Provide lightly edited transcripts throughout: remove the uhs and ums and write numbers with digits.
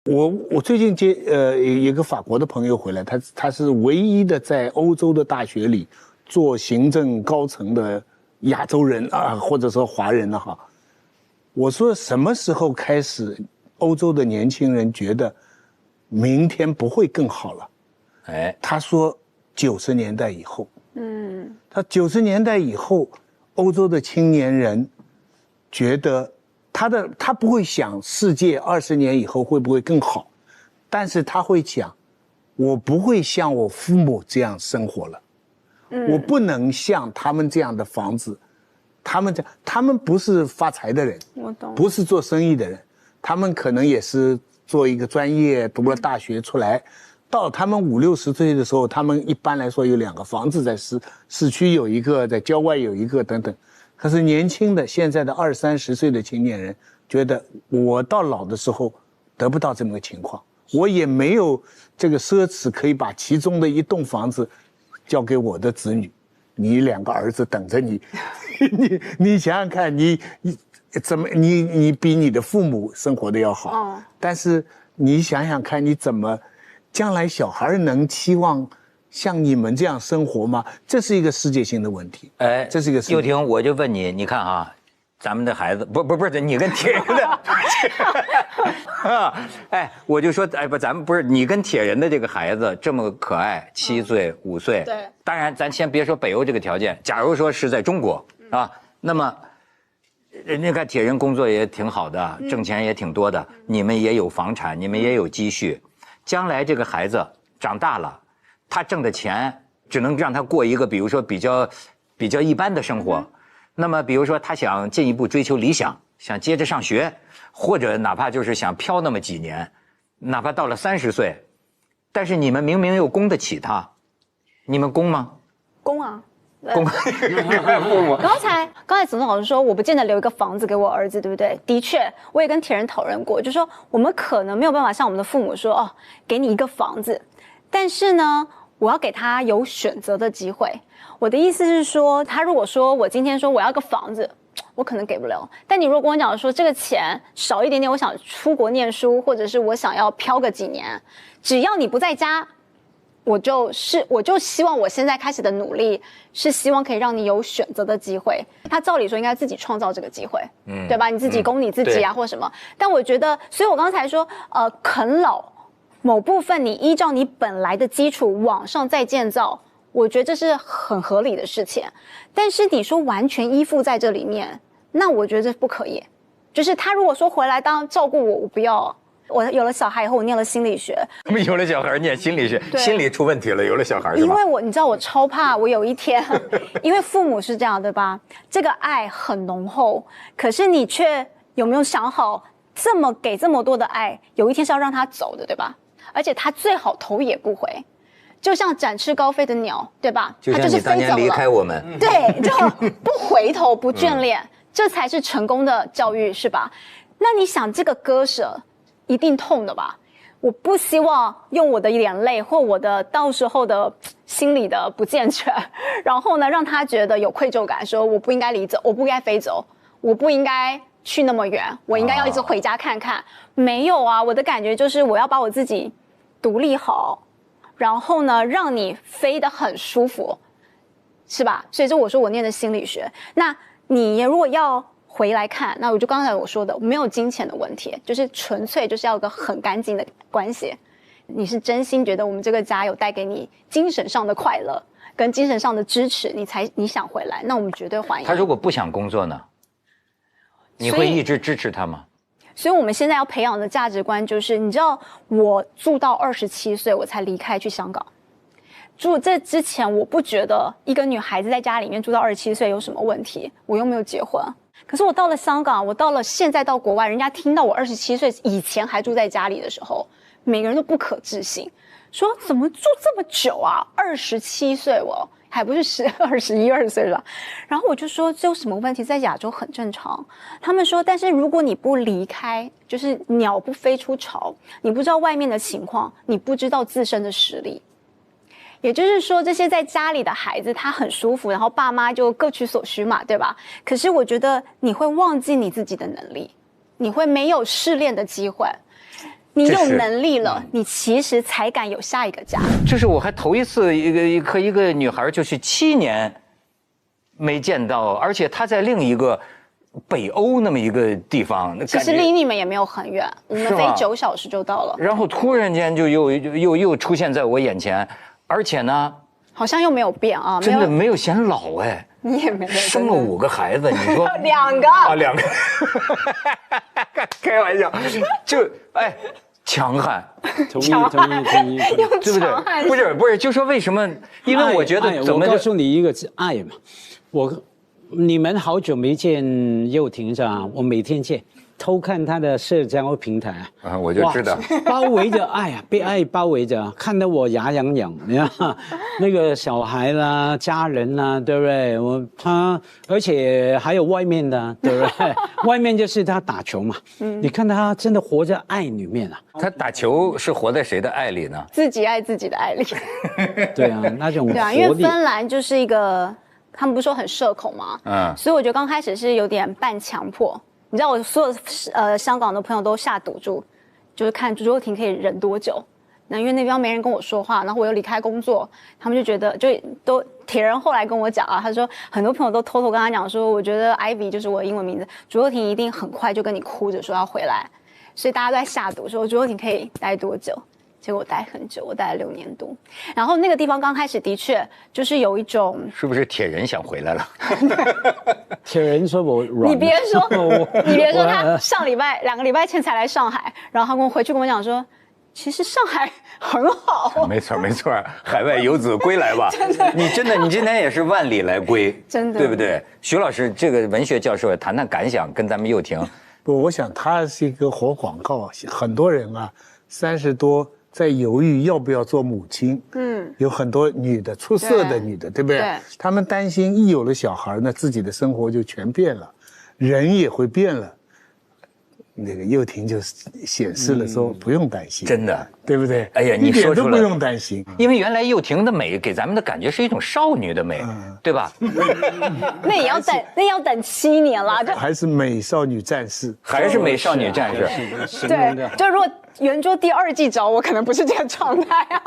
我最近一个法国的朋友回来，他是唯一的在欧洲的大学里做行政高层的亚洲人啊，或者说华人了哈。我说什么时候开始，欧洲的年轻人觉得明天不会更好了？哎，他说90年代以后，他90年代以后，欧洲的青年人觉得他不会想世界20年以后会不会更好，但是他会讲，我不会像我父母这样生活了，我不能像他们这样的房子，他们不是发财的人，我懂，不是做生意的人，他们可能也是做一个专业，读了大学出来，到他们50、60岁的时候，他们一般来说有2个房子，在市区有一个，在郊外有一个等等。可是年轻的现在的20、30岁的青年人觉得，我到老的时候得不到这么个情况，我也没有这个奢侈可以把其中的一栋房子交给我的子女，你2个儿子等着你，你想想看，你比你的父母生活的要好，但是你想想看，你怎么将来小孩能期望像你们这样生活吗？这是一个世界性的问题。哎，这是一个世界。又婷，我就问你，你看啊，咱们的孩子不是你跟铁人的，哎，我就说，哎不，咱们不是你跟铁人的这个孩子这么可爱，7岁5岁，对，当然咱先别说北欧这个条件，假如说是在中国啊，那么人家看铁人工作也挺好的，挣钱也挺多的，你们也有房产，你们也有积蓄，将来这个孩子长大了。他挣的钱只能让他过一个，比如说比较一般的生活。那么，比如说他想进一步追求理想，想接着上学，或者哪怕就是想飘那么几年，哪怕到了30岁，但是你们明明又供得起他，你们供吗？供啊。供。刚才子东老师说，我不见得留一个房子给我儿子，对不对？的确，我也跟铁人讨论过，就说我们可能没有办法像我们的父母说，哦，给你一个房子，但是呢，我要给他有选择的机会。我的意思是说，他如果说我今天说我要个房子，我可能给不了。但你如果跟我讲说这个钱少一点点，我想出国念书，或者是我想要飘个几年，只要你不在家，我就希望我现在开始的努力是希望可以让你有选择的机会。他照理说应该自己创造这个机会，对吧？你自己供你自己啊，或什么。但我觉得，所以我刚才说，啃老。某部分你依照你本来的基础往上再建造，我觉得这是很合理的事情。但是你说完全依附在这里面，那我觉得这不可以。就是他如果说回来当照顾我，我不要。我有了小孩以后，我念了心理学。有了小孩念心理学，心理出问题了，有了小孩是吧？因为你知道我超怕，我有一天，因为父母是这样对吧？这个爱很浓厚，可是你却有没有想好，给这么多的爱，有一天是要让他走的，对吧？而且他最好头也不回，就像展翅高飞的鸟，对吧？就像你当年离开我们，对，就不回头不眷恋，这才是成功的教育，是吧？那你想这个割舍一定痛的吧？我不希望用我的眼泪或我的到时候的心理的不健全，然后呢让他觉得有愧疚感，说我不应该离走，我不应该飞走，我不应该去那么远，我应该要一直回家看看。没有啊，我的感觉就是我要把我自己独立好，然后呢让你飞得很舒服，是吧？所以这我说我念的心理学。那你如果要回来看，那我就刚才我说的，没有金钱的问题，就是纯粹就是要有个很干净的关系。你是真心觉得我们这个家有带给你精神上的快乐跟精神上的支持，你想回来，那我们绝对欢迎。他如果不想工作呢？你会一直支持他吗？所以我们现在要培养的价值观就是，你知道我住到27岁我才离开去香港，住这之前我不觉得一个女孩子在家里面住到27岁有什么问题，我又没有结婚。可是我到了香港，我到了现在到国外，人家听到我27岁以前还住在家里的时候，每个人都不可置信，说怎么住这么久啊？27岁还不是21、22岁了。然后我就说这有什么问题，在亚洲很正常。他们说但是如果你不离开，就是鸟不飞出巢，你不知道外面的情况，你不知道自身的实力。也就是说这些在家里的孩子他很舒服，然后爸妈就各取所需嘛，对吧？可是我觉得你会忘记你自己的能力，你会没有试炼的机会。你有能力了，你其实才敢有下一个家。这是我还头一次和一个女孩就是7年没见到，而且她在另一个北欧那么一个地方，其实离你们也没有很远，我们飞9小时就到了。然后突然间就又出现在我眼前，而且呢，好像又没有变啊，真的没有显老哎。你也没有生了5个孩子，你说2个啊，2个，开玩笑，就哎强悍，同意，对不对？不是，就说为什么？因为我觉得怎么我告诉你一个字，爱嘛。你们好久没见佑廷是吧？我每天见，偷看他的社交平台啊，我就知道，包围着爱啊，被爱包围着，看得我牙痒痒。你看那个小孩啦、家人啦，对不对？而且还有外面的，对不对？外面就是他打球嘛。你看他真的活在爱里面啊。他打球是活在谁的爱里呢？自己爱自己的爱里。对啊，那种活力。对啊，因为芬兰就是一个。他们不是说很社恐吗？所以我觉得刚开始是有点半强迫。你知道我所有香港的朋友都下赌注，就是看朱佑廷可以忍多久。那因为那边没人跟我说话，然后我又离开工作，他们就觉得都铁人后来跟我讲啊，他说很多朋友都偷偷跟他讲说，我觉得 Ivy 就是我的英文名字，朱佑廷一定很快就跟你哭着说要回来，所以大家都在下赌说朱佑廷可以待多久。结果我待很久，我待了6年多。然后那个地方刚开始的确就是有一种，是不是铁人想回来了？铁人说我软。你别说，你别说，他2个礼拜前才来上海，然后他回去跟我讲说，其实上海很好。没错，海外游子归来吧。你今天也是万里来归，真的，对不对？徐老师这个文学教授谈谈感想，跟咱们佑廷。不，我想他是一个活广告，很多人啊30多。在犹豫要不要做母亲，有很多女的出色的女的，对不对？他们担心一有了小孩呢，自己的生活就全变了，人也会变了。那个佑廷就显示了说不用担心，真的，对不对？哎呀，你说出来一点都不用担心，因为原来佑廷的美给咱们的感觉是一种少女的美，对吧？那也要等7年了，还是美少女战士，还是美少女战士。对，就如果圆桌第2季找我，可能不是这个状态啊。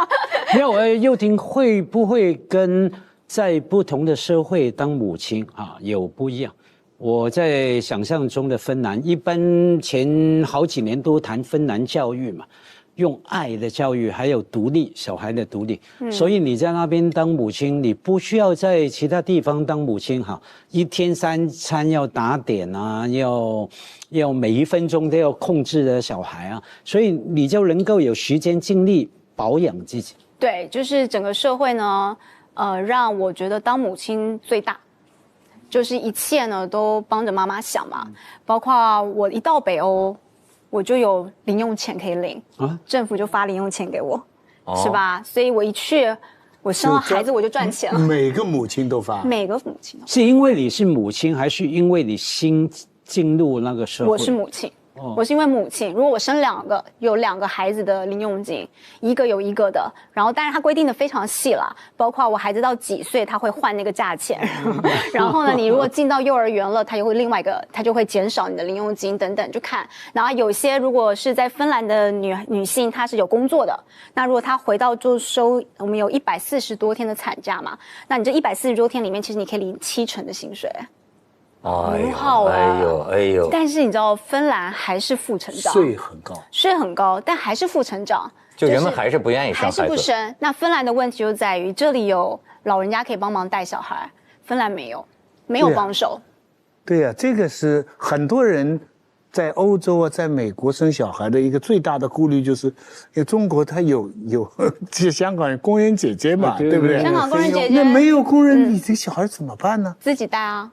没有，佑廷会不会跟在不同的社会当母亲啊有不一样？我在想象中的芬兰，一般前好几年都谈芬兰教育嘛，用爱的教育，还有独立小孩的独立。所以你在那边当母亲，你不需要在其他地方当母亲哈，一天3餐要打点啊，要每1分钟都要控制的小孩啊，所以你就能够有时间精力保养自己。对，就是整个社会呢，让我觉得当母亲最大。就是一切呢都帮着妈妈想嘛，包括我一到北欧，我就有零用钱可以领啊，政府就发零用钱给我，是吧？所以我一去，我生了孩子我就赚钱了。每个母亲都发，每个母亲是因为你是母亲，还是因为你新进入那个社会？我是母亲。我是因为母亲，如果我生2个，有2个孩子的零用金，1个有1个的，然后当然它规定的非常细啦，包括我孩子到几岁他会换那个价钱，然后呢，你如果进到幼儿园了，他就会另外一个，他就会减少你的零用金等等，就看。然后有些如果是在芬兰的女性，她是有工作的，那如果她回到就收，我们有140多天的产假嘛，那你这140多天里面，其实你可以领70%的薪水。很好啊，哎呦！但是你知道，芬兰还是负成长，税很高，但还是负成长，就人们还是不愿意生孩子，还是不生。那芬兰的问题就在于，这里有老人家可以帮忙带小孩，芬兰没有帮手。对呀，这个是很多人在欧洲啊，在美国生小孩的一个最大的顾虑，就是因为中国它有这香港工人姐姐嘛，对不对？香港工人姐姐，那没有工人，你这小孩怎么办呢？自己带啊。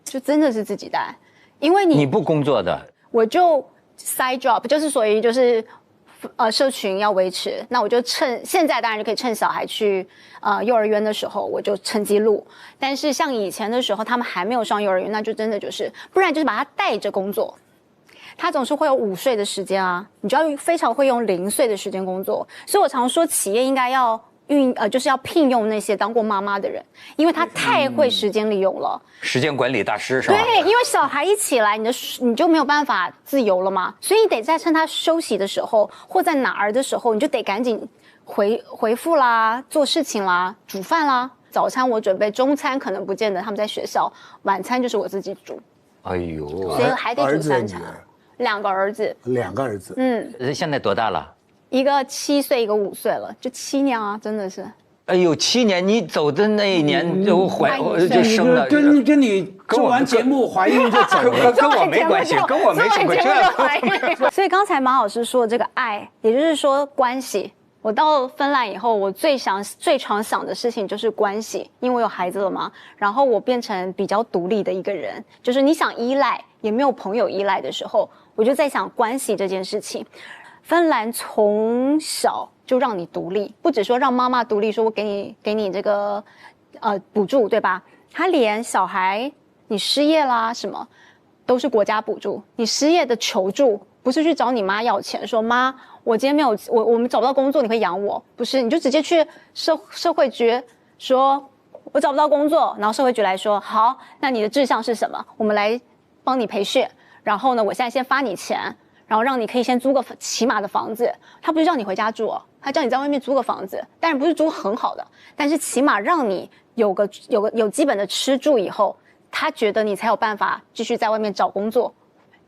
就真的是自己带，因为你不工作的，我就 side job， 就是属于就是社群要维持，那我就现在当然就可以趁小孩去幼儿园的时候，我就趁机录。但是像以前的时候，他们还没有上幼儿园，那就真的就是不然就是把他带着工作，他总是会有午睡的时间啊，你就要非常会用零碎的时间工作。所以我常说，企业应该要就是要聘用那些当过妈妈的人，因为他太会时间利用了。时间管理大师是吧？对，因为小孩一起来，你就没有办法自由了嘛，所以你得在趁他休息的时候，或在哪儿的时候，你就得赶紧回复啦，做事情啦，煮饭啦。早餐我准备，中餐可能不见得他们在学校，晚餐就是我自己煮。哎呦，所以还得煮3餐。2个儿子。2个儿子。现在多大了？一个7岁，一个5岁了，就7年啊，真的是。哎呦，7年，你走的那一年就就生了，跟你做完节目怀孕就走了，跟我没关系，跟我没什么怀孕。所以刚才马老师说的这个爱，也就是说关系。我到芬兰以后，我最常想的事情就是关系，因为我有孩子了嘛。然后我变成比较独立的一个人，就是你想依赖也没有朋友依赖的时候，我就在想关系这件事情。芬兰从小就让你独立，不只说让妈妈独立，说我给你这个补助，对吧？他连小孩你失业啦什么，都是国家补助。你失业的求助不是去找你妈要钱，说妈，我今天没有我们找不到工作，你会养我？不是，你就直接去社会局说，我找不到工作，然后社会局来说，好，那你的志向是什么？我们来帮你培训，然后呢，我现在先发你钱。然后让你可以先租个起码的房子，他不是叫你回家住哦，他叫你在外面租个房子，但是不是租很好的，但是起码让你有基本的吃住以后，他觉得你才有办法继续在外面找工作，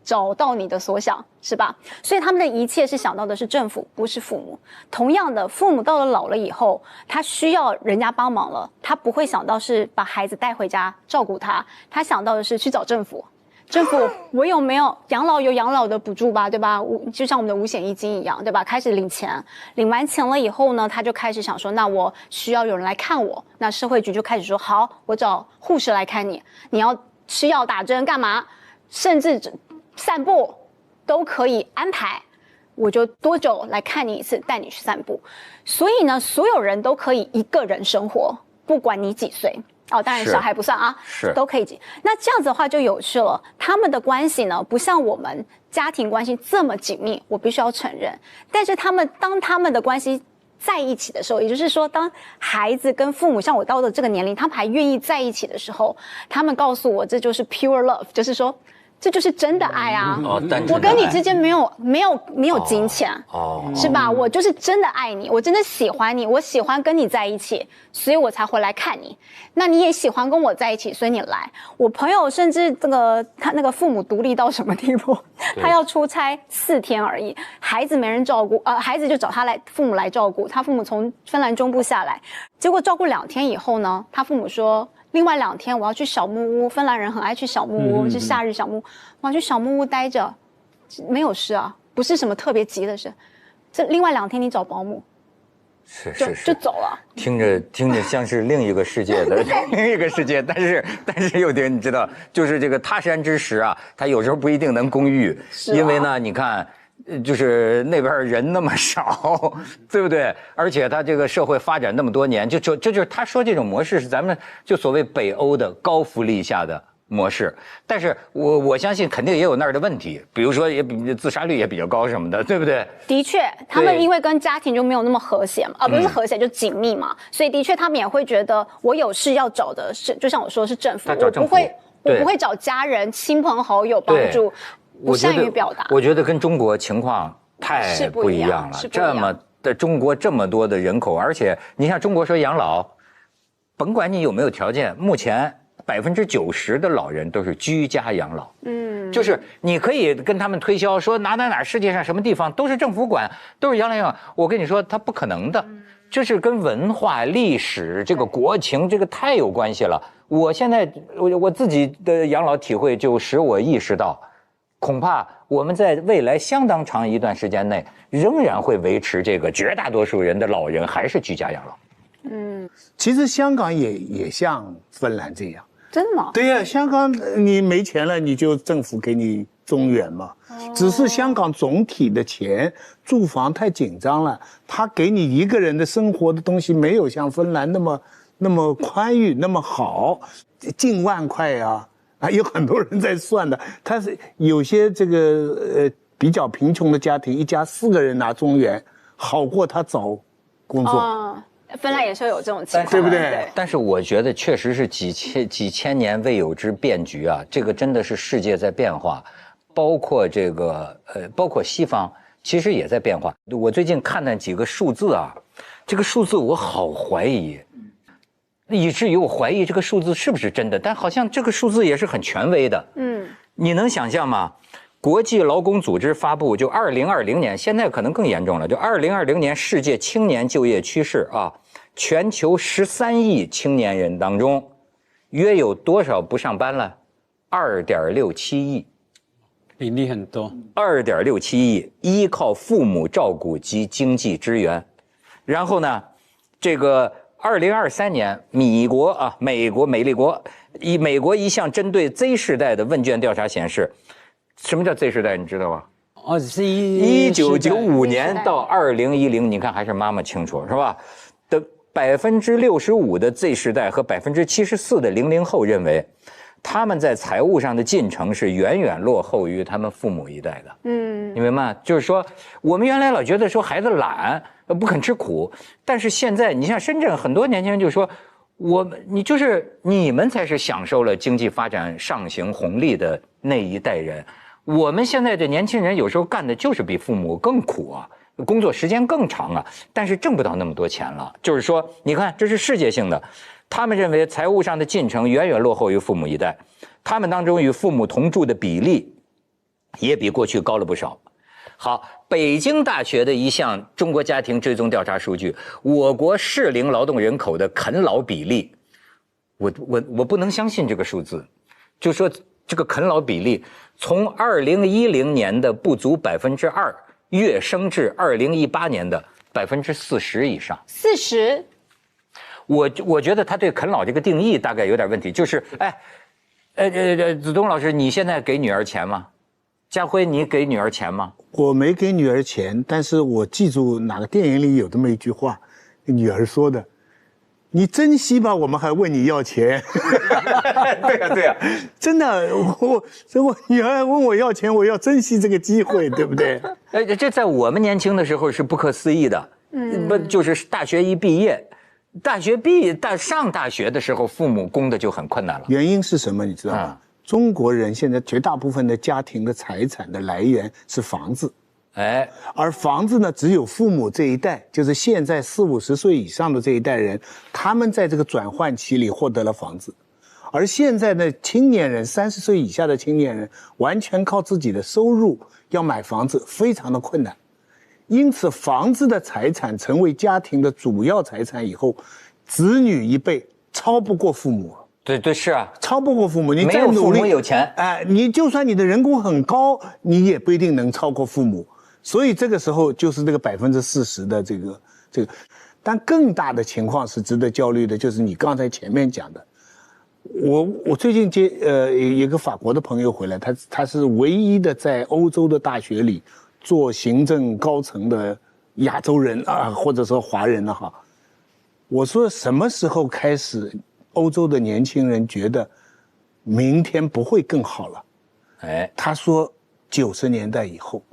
找到你的所想，是吧？所以他们的一切是想到的是政府，不是父母。同样的，父母到了老了以后，他需要人家帮忙了，他不会想到是把孩子带回家照顾他，他想到的是去找政府。政府，我有没有养老？有养老的补助吧，对吧？就像我们的五险一金一样，对吧？开始领钱，领完钱了以后呢，他就开始想说，那我需要有人来看我。那社会局就开始说，好，我找护士来看你，你要吃药打针干嘛？甚至散步都可以安排。我就多久来看你一次，带你去散步。所以呢，所有人都可以一个人生活，不管你几岁。哦，当然小孩不算啊，是都可以。那这样子的话就有趣了，他们的关系呢，不像我们家庭关系这么紧密，我必须要承认。但是当他们的关系在一起的时候，也就是说，当孩子跟父母像我到了这个年龄，他们还愿意在一起的时候，他们告诉我，这就是 pure love， 就是说。这就是真的爱啊！我跟你之间没有金钱，是吧？我就是真的爱你，我真的喜欢你，我喜欢跟你在一起，所以我才回来看你。那你也喜欢跟我在一起，所以你来。我朋友甚至他那个父母独立到什么地步？他要出差4天而已，孩子没人照顾，孩子就找父母来照顾。他父母从芬兰中部下来，结果照顾2天以后呢，他父母说。另外2天我要去小木屋，芬兰人很爱去小木屋，是夏日小木屋。我要去小木屋待着，没有事啊，不是什么特别急的事。这另外2天你找保姆，就走了。听着像是另一个世界的另一个世界，但是有点你知道，就是这个他山之石啊，他有时候不一定能攻玉，因为呢，你看。就是那边人那么少，对不对？而且他这个社会发展那么多年，这就是他说这种模式是咱们就所谓北欧的高福利下的模式。但是我相信肯定也有那儿的问题，比如说也比自杀率也比较高什么的，对不对？的确，他们因为跟家庭就没有那么和谐嘛，不是和谐就紧密嘛，所以的确他们也会觉得我有事要找的是，就像我说的是政府，我不会找家人、亲朋好友帮助。不善于表达，我觉得跟中国情况太不一样了。这么的中国这么多的人口，而且你像中国说养老，甭管你有没有条件，目前90%的老人都是居家养老。就是你可以跟他们推销说哪世界上什么地方都是政府管，都是养老。我跟你说，它不可能的，这是跟文化、历史、这个国情这个太有关系了。我现在我自己的养老体会就使我意识到。恐怕我们在未来相当长一段时间内，仍然会维持这个绝大多数人的老人还是居家养老。其实香港也像芬兰这样，真的吗？对呀，香港你没钱了，你就政府给你中援嘛。只是香港总体的钱住房太紧张了，他给你一个人的生活的东西没有像芬兰那么宽裕那么好，近万块啊。有很多人在算的，他是有些这个比较贫穷的家庭，一家4个人拿中原，好过他找工作。芬兰也是有这种情况，对不对？但是我觉得确实是几千年未有之变局啊，这个真的是世界在变化，包括包括西方其实也在变化。我最近看那几个数字啊，这个数字我好怀疑，以至于我怀疑这个数字是不是真的，但好像这个数字也是很权威的。你能想象吗？国际劳工组织发布就2020年，现在可能更严重了，就2020年世界青年就业趋势啊，全球13亿青年人当中，约有多少不上班了？2.67亿，比例很多。2.67亿依靠父母照顾及经济支援。然后呢，这个2023年，美国一项针对 Z 世代的问卷调查显示，什么叫 Z 世代？你知道吗？是1995年到2010，你看还是妈妈清楚是吧？的65%的 Z 世代和74%的00后认为，他们在财务上的进程是远远落后于他们父母一代的。你明白吗？就是说，我们原来老觉得说孩子懒，不肯吃苦，但是现在你像深圳很多年轻人就说，你们才是享受了经济发展上行红利的那一代人。我们现在的年轻人有时候干的就是比父母更苦啊，工作时间更长啊，但是挣不到那么多钱了。就是说，你看这是世界性的，他们认为财务上的进程远远落后于父母一代，他们当中与父母同住的比例也比过去高了不少。好，北京大学的一项中国家庭追踪调查数据，我国适龄劳动人口的啃老比例，我不能相信这个数字，就说这个啃老比例从2010年的不足2%跃升至2018年的40%以上。40？我觉得他对啃老这个定义大概有点问题，就是子东老师，你现在给女儿钱吗？家辉，你给女儿钱吗？我没给女儿钱，但是我记住哪个电影里有这么一句话，女儿说的：“你珍惜吧，我们还问你要钱。”对呀，真的，我女儿问我要钱，我要珍惜这个机会，对不对？这在我们年轻的时候是不可思议的。不就是大学一毕业，上大学的时候，父母供的就很困难了。原因是什么？你知道吗？中国人现在绝大部分的家庭的财产的来源是房子，而房子呢，只有父母这一代，就是现在40、50岁以上的这一代人，他们在这个转换期里获得了房子，而现在的青年人，30岁以下的青年人，完全靠自己的收入要买房子，非常的困难。因此，房子的财产成为家庭的主要财产以后，子女一辈超不过父母。对，是啊，超不过父母。你没有父母有钱，你就算你的人工很高，你也不一定能超过父母。所以这个时候就是这个40%的这个，但更大的情况是值得焦虑的，就是你刚才前面讲的。我最近一个法国的朋友回来，他是唯一的在欧洲的大学里做行政高层的亚洲人啊，或者说华人哈。我说什么时候开始？欧洲的年轻人觉得明天不会更好了，他说90年代以后，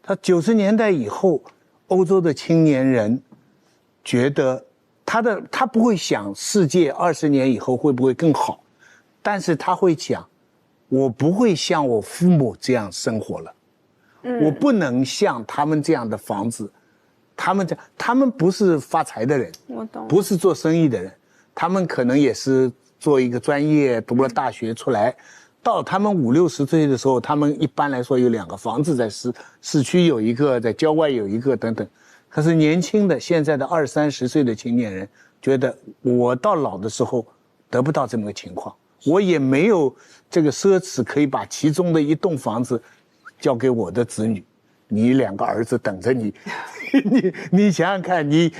他90年代以后，欧洲的青年人觉得他不会想世界20年以后会不会更好，但是他会想，我不会像我父母这样生活了，我不能像他们这样的房子，他们不是发财的人，我懂，不是做生意的人。他们可能也是做一个专业，读了大学出来，到他们50、60岁的时候，他们一般来说有2个房子，在市区有一个，在郊外有一个等等。可是年轻的现在的20、30岁的青年人觉得，我到老的时候得不到这么个情况，我也没有这个奢侈可以把其中的一栋房子交给我的子女，你2个儿子等着你，你想想看，你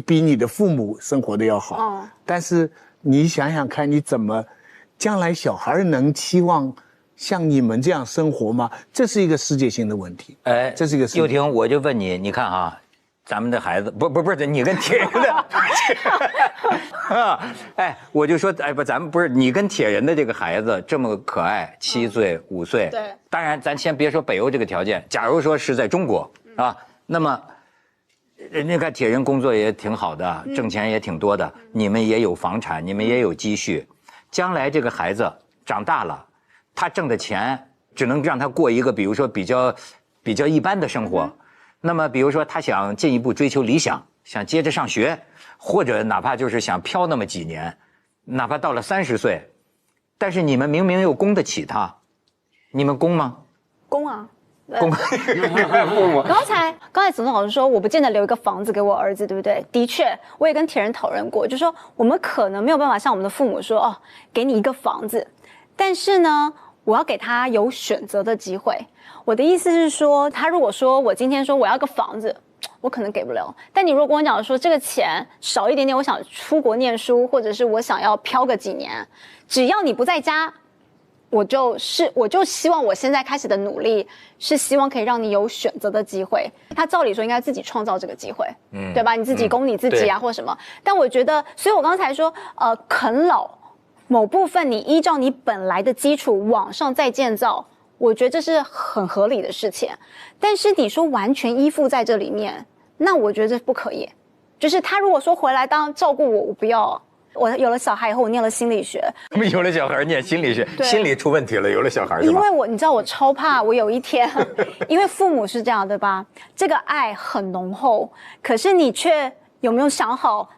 比你的父母生活的要好，但是你想想看，你怎么将来小孩能期望像你们这样生活吗？这是一个世界性的问题。这是一个又婷，我就问你，你看啊，咱们的孩子不是你跟铁人的我就说咱们不是你跟铁人的这个孩子这么可爱，7岁5岁，对，当然咱先别说北欧这个条件，假如说是在中国啊，那么你看铁人工作也挺好的，挣钱也挺多的，你们也有房产，你们也有积蓄，将来这个孩子长大了，他挣的钱只能让他过一个比如说比较一般的生活。那么比如说他想进一步追求理想，想接着上学，或者哪怕就是想飘那么几年，哪怕到了30岁，但是你们明明又供得起他，你们供吗？供啊。供刚才总老师说，我不见得留一个房子给我儿子，对不对？的确，我也跟铁人讨论过，就说我们可能没有办法像我们的父母说，哦，给你一个房子，但是呢，我要给他有选择的机会。我的意思是说，他如果说我今天说我要个房子，我可能给不了。但你如果跟我讲说这个钱少一点点，我想出国念书，或者是我想要飘个几年，只要你不在家。我就希望我现在开始的努力是希望可以让你有选择的机会。他照理说应该自己创造这个机会，对吧？你自己供你自己啊，或什么。但我觉得，所以我刚才说，啃老某部分你依照你本来的基础往上再建造，我觉得这是很合理的事情。但是你说完全依附在这里面，那我觉得这不可以。就是他如果说回来当照顾我，我不要。我有了小孩以后，我念了心理学。他们有了小孩念心理学，心理出问题了，有了小孩是吧？因为你知道我超怕，我有一天，因为父母是这样对吧？这个爱很浓厚，可是你却有没有想好，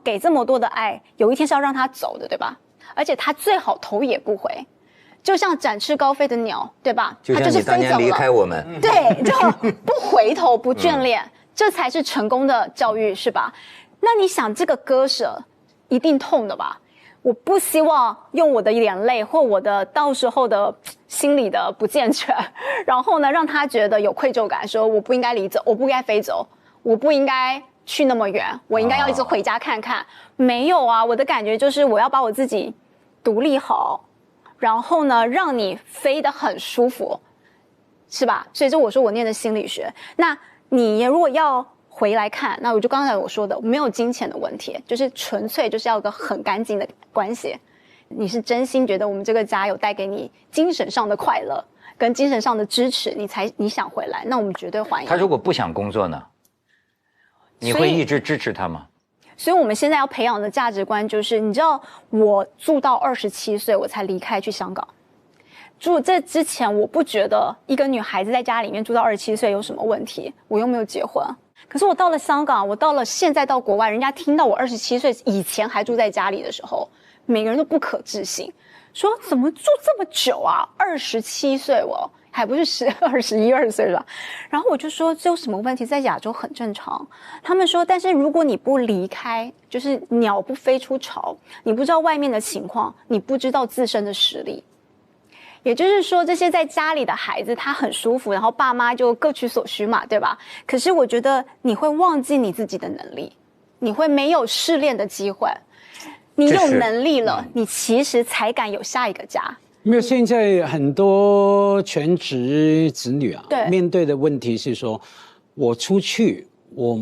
给这么多的爱，有一天是要让他走的，对吧？而且他最好头也不回，就像展翅高飞的鸟，对吧？就像你当年离开我们，对，就不回头不眷恋，这才是成功的教育，是吧？那你想这个割舍。一定痛的吧？我不希望用我的眼泪或我的到时候的心理的不健全，然后呢，让他觉得有愧疚感，说我不应该离走，我不应该飞走，我不应该去那么远，我应该要一直回家看看。没有啊，我的感觉就是我要把我自己独立好，然后呢，让你飞得很舒服，是吧？所以就我说我念的心理学，那你如果要。回来看，那我就刚才我说的，没有金钱的问题，就是纯粹就是要有个很干净的关系。你是真心觉得我们这个家有带给你精神上的快乐跟精神上的支持，你想回来，那我们绝对欢迎。他如果不想工作呢？你会一直支持他吗？所以我们现在要培养的价值观就是，你知道，我住到27岁我才离开去香港。住这之前，我不觉得一个女孩子在家里面住到27岁有什么问题，我又没有结婚。可是我到了香港，我到了现在到国外，人家听到我27岁以前还住在家里的时候，每个人都不可置信，说怎么住这么久啊？27岁哦，还不是21、22岁是吧？然后我就说这有什么问题？在亚洲很正常。他们说，但是如果你不离开，就是鸟不飞出巢，你不知道外面的情况，你不知道自身的实力。也就是说，这些在家里的孩子他很舒服，然后爸妈就各取所需嘛，对吧？可是我觉得你会忘记你自己的能力，你会没有试炼的机会。你有能力了，你其实才敢有下一个家。没有，现在很多全职子女啊，面对的问题是说，我出去，我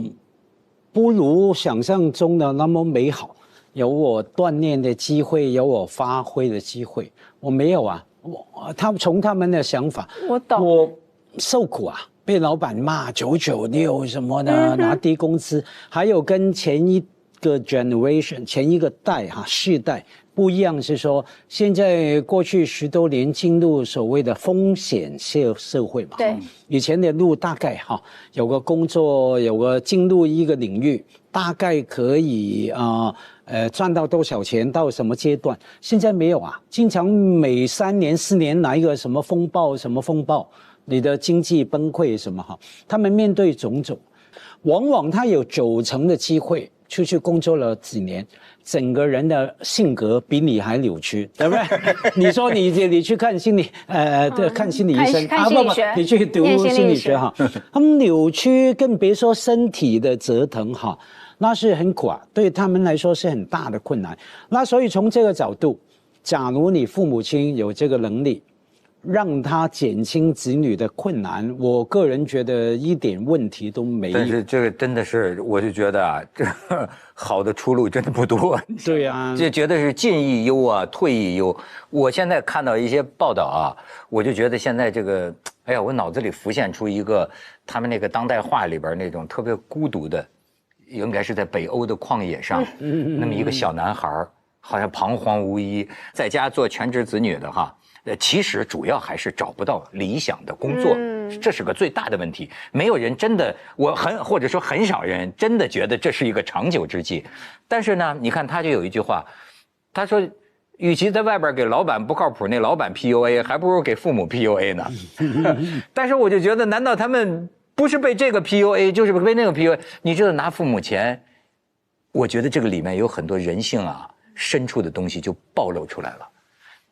不如想象中的那么美好，有我锻炼的机会，有我发挥的机会，我没有啊。从他们的想法，我懂，我受苦啊，被老板骂996什么的，拿低工资，还有跟前一个 generation 前一个代世代不一样，是说现在过去10多年进入所谓的风险社会嘛，对，以前的路大概有个工作，有个进入一个领域，大概可以赚到多少钱到什么阶段？现在没有啊，经常每3年4年来一个什么风暴，你的经济崩溃什么他们面对种种，往往他有90%的机会出去工作了几年，整个人的性格比你还扭曲，对不对？你说你去看心理看心理医生看心理学，你去读心理学他们扭曲，更别说身体的折腾那是很苦啊，对他们来说是很大的困难。那所以从这个角度，假如你父母亲有这个能力，让他减轻子女的困难，我个人觉得一点问题都没有。但是这个真的是，我就觉得啊，这好的出路真的不多。对啊，就觉得是进亦忧啊，退亦忧。我现在看到一些报道啊，我就觉得现在这个，哎呀，我脑子里浮现出一个他们那个当代画里边那种特别孤独的，应该是在北欧的旷野上，那么一个小男孩，好像彷徨无依，在家做全职子女的哈。其实主要还是找不到理想的工作，这是个最大的问题。没有人真的，或者说很少人真的觉得这是一个长久之计。但是呢，你看他就有一句话，他说，与其在外边给老板不靠谱，那老板 PUA， 还不如给父母 PUA 呢。但是我就觉得，难道他们不是被这个 PUA， 就是被那个 PUA？ 你知道拿父母钱，我觉得这个里面有很多人性啊深处的东西就暴露出来了。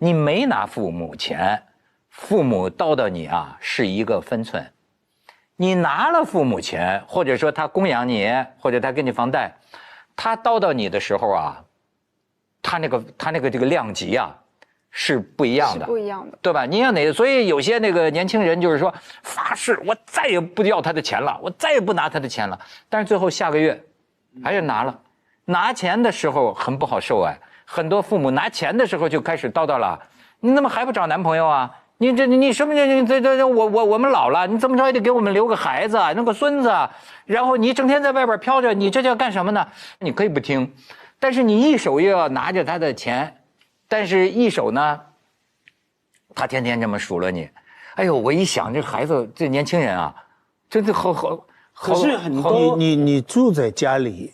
你没拿父母钱，父母叨叨你啊是一个分寸；你拿了父母钱，或者说他供养你，或者他给你房贷，他叨叨你的时候啊，他那个这个量级啊是不一样的，是不一样的，对吧？你要哪？所以有些那个年轻人就是说发誓我再也不要他的钱了，我再也不拿他的钱了，但是最后下个月还是拿了，拿钱的时候很不好受哎。很多父母拿钱的时候就开始叨叨了，你怎么还不找男朋友啊？你什么我们老了，你怎么着也得给我们留个孩子啊，弄个孙子啊？然后你整天在外边飘着，你这叫干什么呢？你可以不听，但是你一手又要拿着他的钱，但是一手呢，他天天这么数落你。哎呦，我一想这孩子这年轻人啊，真的好。可是很多你住在家里，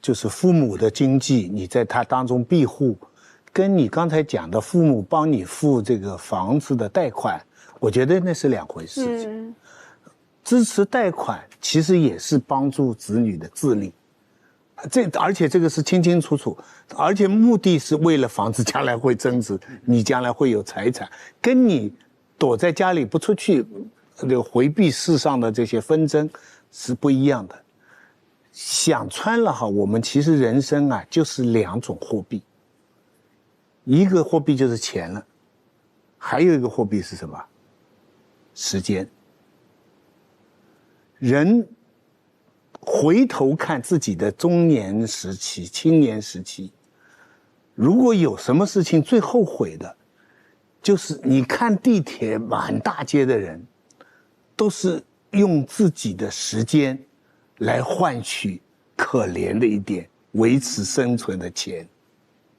就是父母的经济，你在他当中庇护，跟你刚才讲的父母帮你付这个房子的贷款，我觉得那是两回事情。支持贷款其实也是帮助子女的自立，而且这个是清清楚楚，而且目的是为了房子将来会增值，你将来会有财产，跟你躲在家里不出去，回避世上的这些纷争是不一样的。想穿了哈，我们其实人生啊就是两种货币，一个货币就是钱了，还有一个货币是什么？时间。人回头看自己的中年时期、青年时期，如果有什么事情最后悔的，就是你看地铁满大街的人，都是用自己的时间来换取可怜的一点维持生存的钱。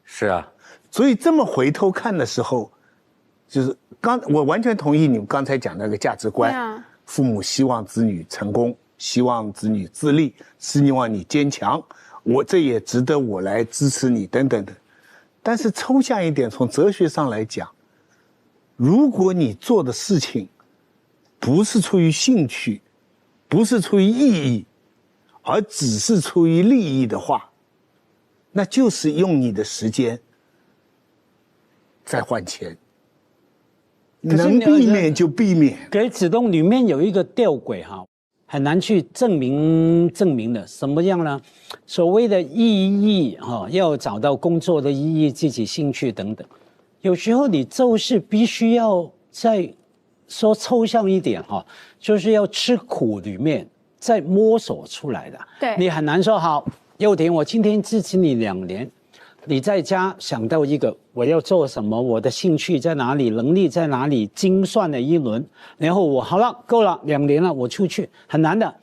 是啊，所以这么回头看的时候，就是我完全同意你们刚才讲那个价值观，父母希望子女成功，希望子女自立，希望你坚强，这也值得我来支持你等等的。但是抽象一点，从哲学上来讲，如果你做的事情不是出于兴趣，不是出于意义，而只是出于利益的话，那就是用你的时间在换钱，能避免就避免。给子东里面有一个吊诡哈，很难去证明的，什么样呢？所谓的意义哈，要找到工作的意义、自己兴趣等等，有时候你就是必须要再说抽象一点哈，就是要吃苦里面再摸索出来的。对，你很难说好，佑廷，我今天支持你2年。你在家想到一个我要做什么，我的兴趣在哪里，能力在哪里，精算了一轮，然后我好了，够了，2年了，我出去，很难的。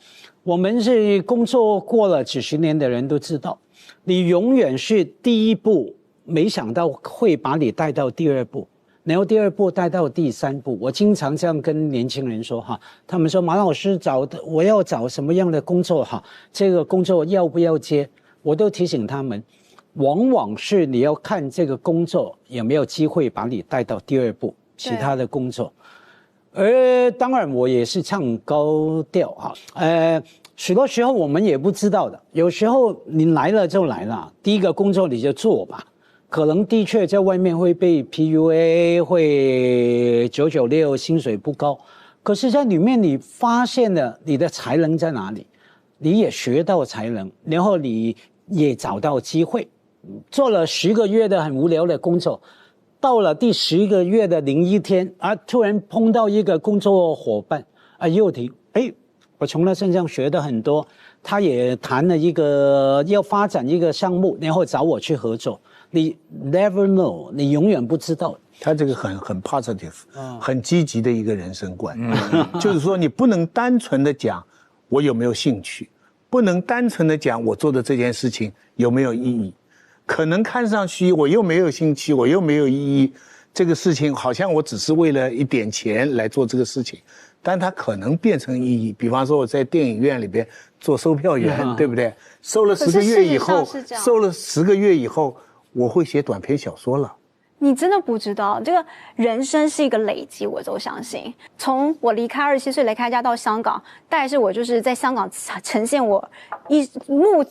我们是工作过了几十年的人都知道，你永远是第一步，没想到会把你带到第2步，然后第2步带到第3步。我经常这样跟年轻人说哈，他们说马老师我要找什么样的工作哈，这个工作要不要接？我都提醒他们。往往是你要看这个工作有没有机会把你带到第2步，其他的工作。而当然我也是唱高调啊，许多时候我们也不知道的，有时候你来了就来了，第一个工作你就做吧，可能的确在外面会被 PUA， 会996，薪水不高，可是在里面你发现了你的才能在哪里，你也学到才能，然后你也找到机会。做了10个月的很无聊的工作，到了第10个月的01天啊，突然碰到一个工作伙伴啊，佑廷，我从他身上学的很多，他也谈了一个要发展一个项目，然后找我去合作。你 never know， 你永远不知道。他这个很 positive，很积极的一个人生观，就是说你不能单纯的讲我有没有兴趣，不能单纯的讲我做的这件事情有没有意义，可能看上去我又没有兴趣，我又没有意义，这个事情好像我只是为了一点钱来做这个事情，但它可能变成意义。比方说我在电影院里边做售票员，对不对？收了10个月以后，我会写短篇小说了。你真的不知道，这个人生是一个累积，我都相信。从我离开27岁离开家到香港，大概是我就是在香港呈现我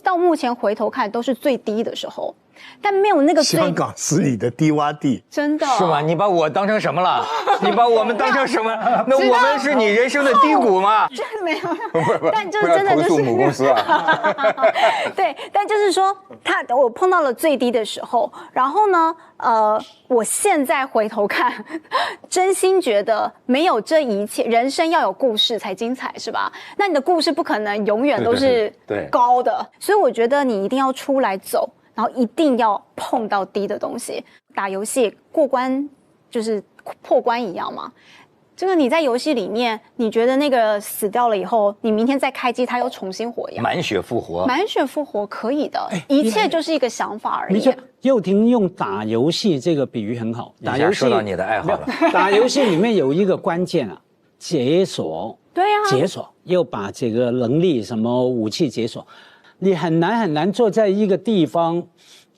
到目前回头看都是最低的时候，但没有那个香港是你的低洼地，真的是吗？你把我当成什么了？你把我们当成什么？那我们是你人生的低谷吗？真的没有，不是，但就是真的就是母公司啊。对，但就是说我碰到了最低的时候，然后呢，我现在回头看，真心觉得没有这一切，人生要有故事才精彩，是吧？那你的故事不可能永远都是高的，所以我觉得你一定要出来走。然后一定要碰到低的东西，打游戏过关就是破关一样嘛。这个你在游戏里面，你觉得那个死掉了以后，你明天再开机，它又重新活一样，满血复活，满血复活可以的，一切就是一个想法而已。你说佑廷用打游戏这个比喻很好，打游戏说到你的爱好了。打游戏里面有一个关键啊，解锁，对啊，解锁又把这个能力什么武器解锁。你很难坐在一个地方，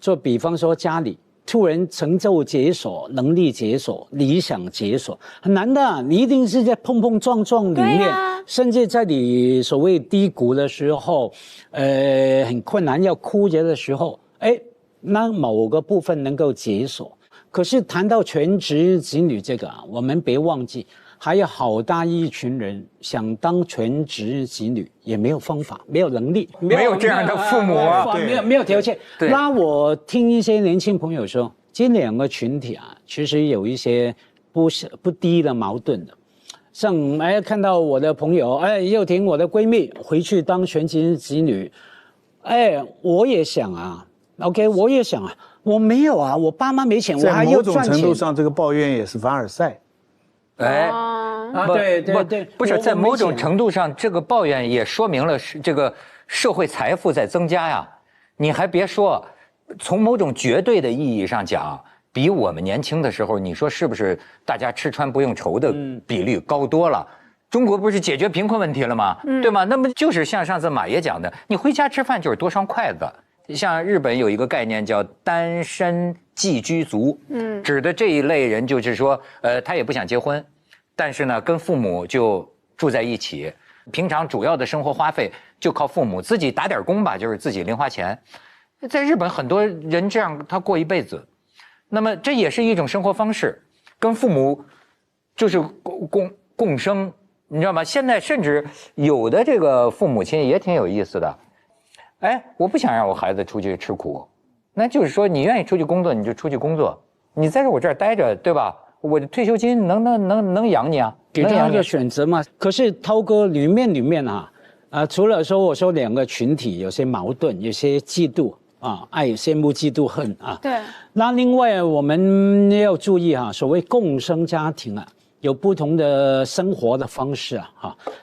做比方说家里突然成就解锁、能力解锁、理想解锁，很难的。你一定是在碰碰撞撞里面，甚至在你所谓低谷的时候，很困难要枯竭的时候，那某个部分能够解锁。可是谈到全职子女这个啊，我们别忘记。还有好大一群人想当全职子女，也没有方法，没有能力，没有这样的父母啊，没有条件。那我听一些年轻朋友说，这两个群体啊，其实有一些不低的矛盾的。像看到我的朋友，佑廷我的闺蜜回去当全职子女，我也想啊 ，OK， 我也想啊，我没有啊，我爸妈没钱，我还要赚钱。在某种程度上，这个抱怨也是凡尔赛。对，不是在某种程度上，这个抱怨也说明了这个社会财富在增加呀。你还别说，从某种绝对的意义上讲，比我们年轻的时候，你说是不是大家吃穿不用愁的比率高多了？中国不是解决贫困问题了吗？对吗？那么就是像上次马爷讲的，你回家吃饭就是多双筷子。像日本有一个概念叫单身寄居族，指的这一类人就是说，他也不想结婚，但是呢，跟父母就住在一起，平常主要的生活花费就靠父母，自己打点工吧，就是自己零花钱。在日本很多人这样，他过一辈子，那么这也是一种生活方式，跟父母就是共生，你知道吗？现在甚至有的这个父母亲也挺有意思的。我不想让我孩子出去吃苦，那就是说你愿意出去工作你就出去工作，你在我这儿待着，对吧？我的退休金能养你啊，给他一个选择嘛。可是涛哥里面除了说我说两个群体有些矛盾，有些嫉妒啊，爱羡慕嫉妒恨啊。对。那另外我们要注意所谓共生家庭啊，有不同的生活的方式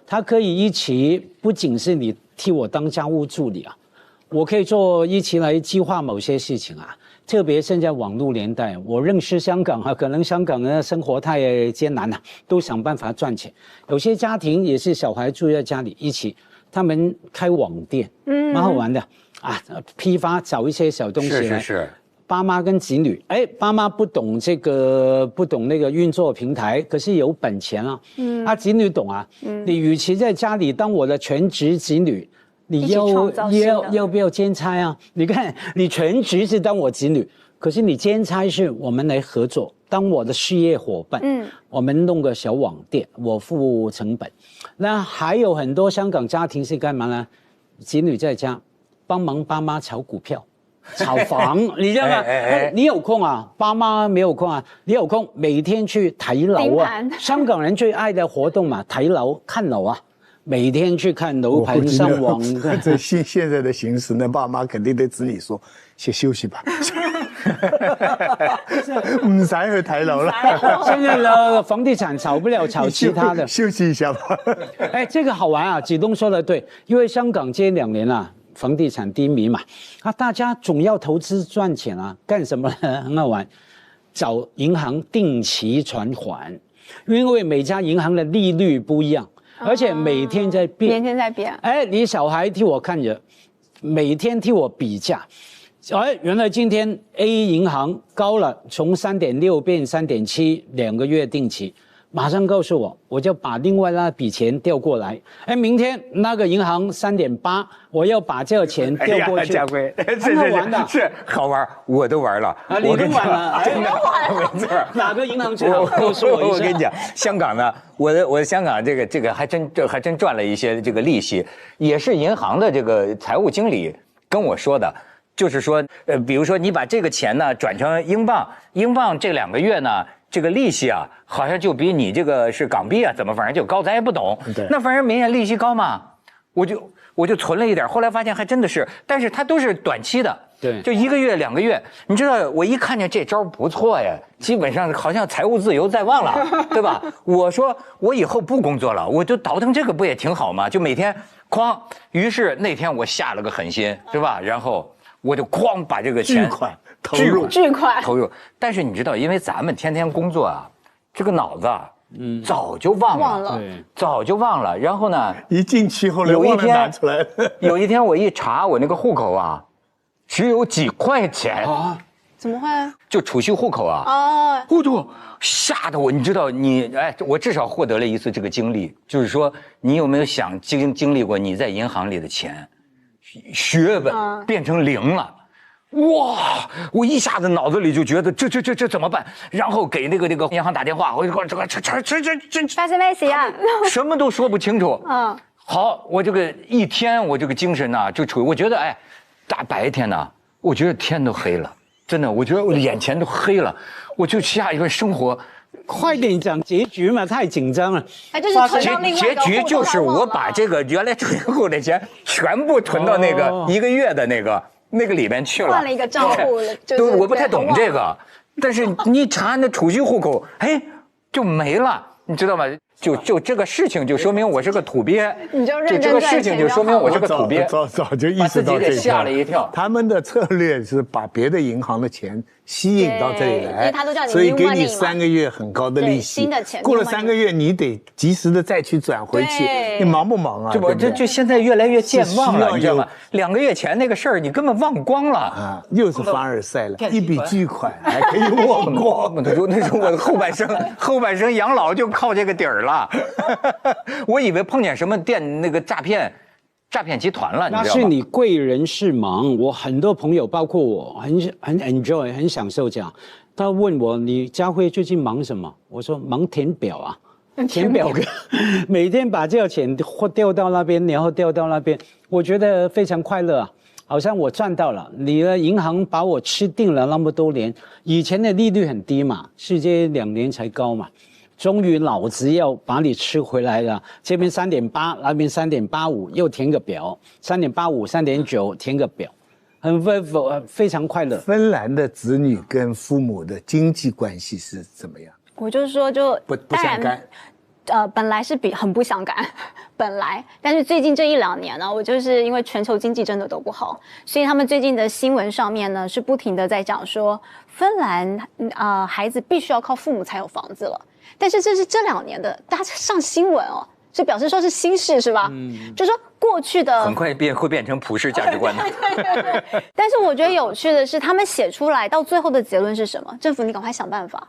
它可以一起，不仅是你替我当家务助理我可以一起来计划某些事情特别现在网络年代，我认识香港可能香港人的生活太艰难了，都想办法赚钱。有些家庭也是小孩住在家里一起，他们开网店，蛮好玩的批发找一些小东西来。是。爸妈跟子女，爸妈不懂那个运作平台，可是有本钱子女懂你与其在家里当我的全职子女。你要不要兼差你看，你全职是当我子女，可是你兼差是我们来合作，当我的事业伙伴。我们弄个小网店，我付成本。那还有很多香港家庭是干嘛呢？子女在家帮忙爸妈炒股票，炒房，你知道吗？你有空啊，爸妈没有空啊，你有空每天去睇樓啊，香港人最愛的活動嘛，睇樓看樓啊。每天去看樓盤上網，这现在的形势，那爸妈肯定对子女说：“先休息吧，唔使去睇樓了。”现在呢，房地产炒不了，炒其他的，休息一下吧。哎，这个好玩啊！子东说的对，因为香港这2年啊，房地产低迷嘛，大家总要投资赚钱啊，干什么呢？很好玩，找银行定期存款，因为每家银行的利率不一样。而且每天在变，每天在变。哎，你小孩替我看着，每天替我比价。哎，原来今天 A 银行高了，从3.6变3.7，2个月定期，马上告诉我，我就把另外那笔钱调过来。哎，明天那个银行3.8，我要把这个钱调过去。家辉，很好玩的，是好玩，我都玩了。啊，你都玩了，真的，没错。哪个银行最好？告诉我一下。我跟你讲，香港呢，我香港这个还真赚了一些这个利息，也是银行的这个财务经理跟我说的。就是说，比如说你把这个钱呢转成英镑，英镑这2个月呢，这个利息啊，好像就比你这个是港币啊，怎么反正就高，咱也不懂。那反正明年利息高嘛，我就存了一点，后来发现还真的是，但是它都是短期的，对，就1个月2个月。你知道，我一看见这招不错呀，基本上好像财务自由在望了，对吧？我说我以后不工作了，我就倒腾这个不也挺好吗？就每天哐，于是那天我下了个狠心，是吧？然后我就哐把这个钱巨款投入。但是你知道，因为咱们天天工作啊，这个脑子啊，早就忘了，早就忘了。然后呢，一进去后来忘了拿出来。有一天我一查，我那个户口啊，只有几块钱啊。怎么会？就储蓄户口啊！哦，我就吓得我，你知道我至少获得了一次这个经历，就是说，你有没有经历过你在银行里的钱，血本变成0了？哇！我一下子脑子里就觉得这怎么办？然后给那个银行打电话，我就说这发生咩事啊？什么都说不清楚。好，我这个一天我这个精神呢就处于，我觉得大白天呢，我觉得天都黑了。真的，我觉得我的眼前都黑了，我就下一个生活，快点讲结局嘛，太紧张了。就是存到另外一个结局就是我把这个原来储蓄户的钱全部囤到那个1个月的那个里面去了，换了一个账户了。对，我不太懂这个，但是你查那储蓄户口，就没了，你知道吗？就这个事情就说明我是个土鳖，你就认真这个事情就说明我是个土鳖，早就意识到这个，吓了一跳。他们的策略是把别的银行的钱吸引到这里来，所以给你3个月很高的利息，新的钱过了3个月你得及时的再去转回去，你忙不忙啊？就现在越来越健忘了，你知道吗？2个月前那个事儿你根本忘光了啊，又是凡尔赛了，一笔巨款还可以忘光。那时候我的后半生养老就靠这个底儿了。我以为碰见什么那个诈骗集团了，你知道吗？那是你贵人是忙。我很多朋友，包括我，很 enjoy， 很享受这样。他问我，你家辉最近忙什么？我说忙填表啊，填表格，每天把这个钱调到那边，然后调到那边，我觉得非常快乐啊。好像我赚到了，你的银行把我吃定了那么多年，以前的利率很低嘛，是这2年才高嘛。终于老子要把你吃回来了，这边3.8，那边3.85，又填个表，3.85、3.9填个表，非常快乐。芬兰的子女跟父母的经济关系是怎么样？我就是说不相干。本来是很不相干，但是最近这1-2年呢，我就是因为全球经济真的都不好，所以他们最近的新闻上面呢是不停的在讲说，芬兰孩子必须要靠父母才有房子了。但是这是这2年的，大家上新闻哦，是表示说是新事是吧？就是说过去的很快会变成普世价值观的。对。但是我觉得有趣的是，他们写出来到最后的结论是什么？政府你赶快想办法。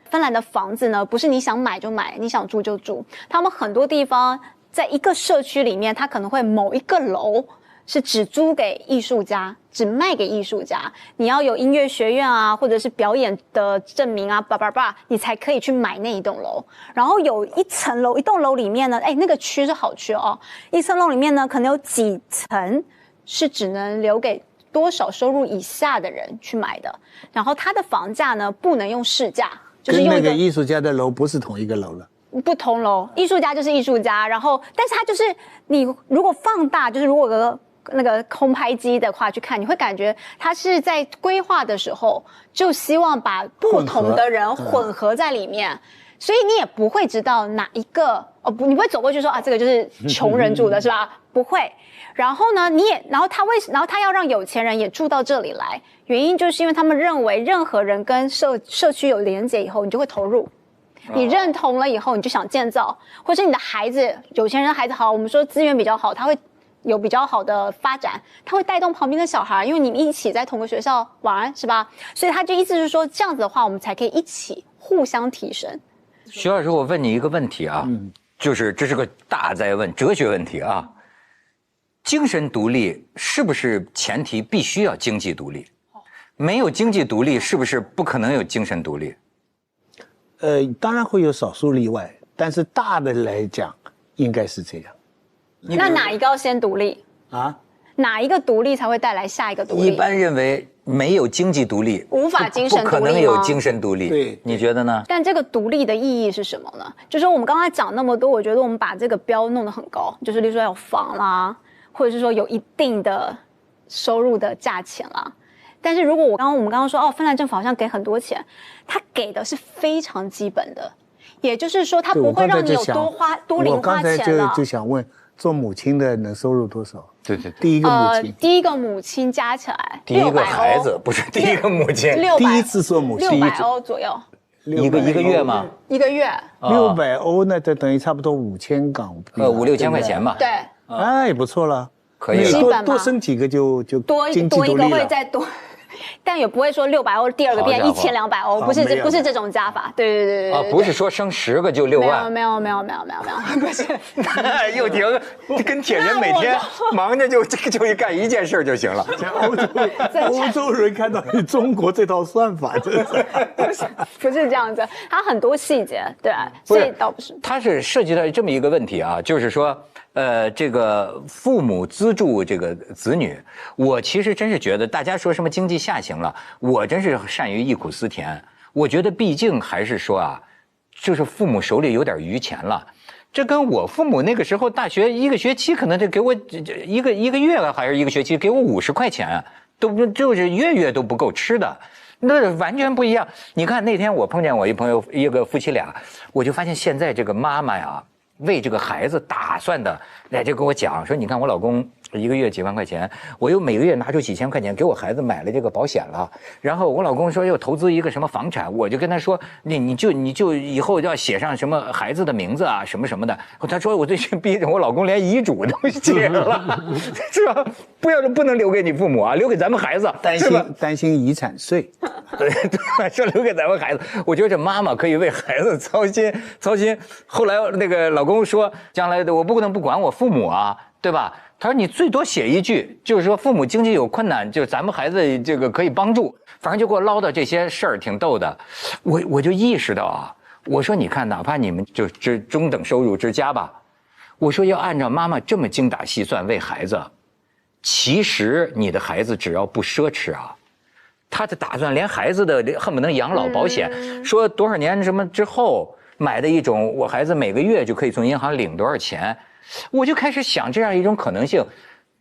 芬兰的房子呢，不是你想买就买，你想住就住。他们很多地方在一个社区里面，他可能会某一个楼是只租给艺术家，只卖给艺术家。你要有音乐学院啊，或者是表演的证明啊，你才可以去买那一栋楼。然后有一栋楼里面呢，那个区是好区哦，一层楼里面呢，可能有几层是只能留给多少收入以下的人去买的，然后他的房价呢不能用市价，就是跟用一个那个艺术家的楼不是同一个楼了。不同楼，艺术家就是艺术家，然后但是他就是你如果放大，就是如果有那个空拍机的话去看，你会感觉他是在规划的时候就希望把不同的人混合在里面，所以你也不会知道哪一个你不会走过去说啊这个就是穷人住的是吧？不会。然后呢，然后他要让有钱人也住到这里来，原因就是因为他们认为任何人跟社区有连结以后，你就会投入。你认同了以后，你就想建造，或是你的孩子，有钱人的孩子好，我们说资源比较好，他会有比较好的发展，他会带动旁边的小孩，因为你们一起在同个学校玩，是吧？所以他就意思是说，这样子的话，我们才可以一起互相提升。徐老师，我问你一个问题啊，就是这是个大哉问，哲学问题啊。精神独立是不是前提必须要经济独立？没有经济独立，是不是不可能有精神独立？当然会有少数例外，但是大的来讲，应该是这样。那哪一个要先独立啊？哪一个独立才会带来下一个独立？一般认为没有经济独立，无法精神独立吗？不可能有精神独立。对，你觉得呢？但这个独立的意义是什么呢？就是我们刚才讲那么多，我觉得我们把这个标弄得很高，就是例如说有房啦，或者是说有一定的收入的价钱啦。但是如果我们刚刚说芬兰政府好像给很多钱，他给的是非常基本的，也就是说他不会让你有多零花钱了。我刚才就想问，做母亲的能收入多少？对对对，第一个母亲，第一个母亲加起来，第一个孩子不是第一个母亲，第一次做母亲600欧左右，一个月吗？一个月600欧，那就等于差不多5000港币，5、6千块钱嘛。对，哎，也不错了，可以多生几个就多经济独立了。一个会再多。但也不会说600欧，第二个变1200欧，不是这种加法，对啊，不是说生10个就6万，没有，不是。又停，跟铁人每天忙着就干一件事就行了。欧洲人看到你中国这套算法，真是不是这样子，它很多细节，对，所以倒不是。它是涉及到这么一个问题啊，就是说。这个父母资助这个子女，我其实真是觉得，大家说什么经济下行了，我真是善于忆苦思甜。我觉得毕竟还是说啊，就是父母手里有点余钱了。这跟我父母那个时候大学一个学期可能就给我一个月还是一个学期给我50块钱，都就是月都不够吃的。那完全不一样。你看那天我碰见我一朋友，一个夫妻俩，我就发现现在这个妈妈呀。为这个孩子打算的，就跟我讲说，你看我老公一个月几万块钱，我又每个月拿出几千块钱给我孩子买了这个保险了。然后我老公说要投资一个什么房产，我就跟他说，你就以后要写上什么孩子的名字啊，什么什么的。他说我最近逼着我老公连遗嘱都写了，是吧？不能留给你父母啊，留给咱们孩子，担心遗产税。对，说留给咱们孩子，我觉得这妈妈可以为孩子操心。后来那个老公说，将来我不能不管我父母啊，对吧？他说你最多写一句，就是说父母经济有困难，就咱们孩子这个可以帮助。反正就给我唠叨这些事儿，挺逗的。我就意识到啊，我说你看，哪怕你们就中等收入之家吧，我说要按照妈妈这么精打细算为孩子，其实你的孩子只要不奢侈啊。他的打算连孩子的恨不能养老保险，说多少年什么之后买的一种，我孩子每个月就可以从银行领多少钱，我就开始想这样一种可能性，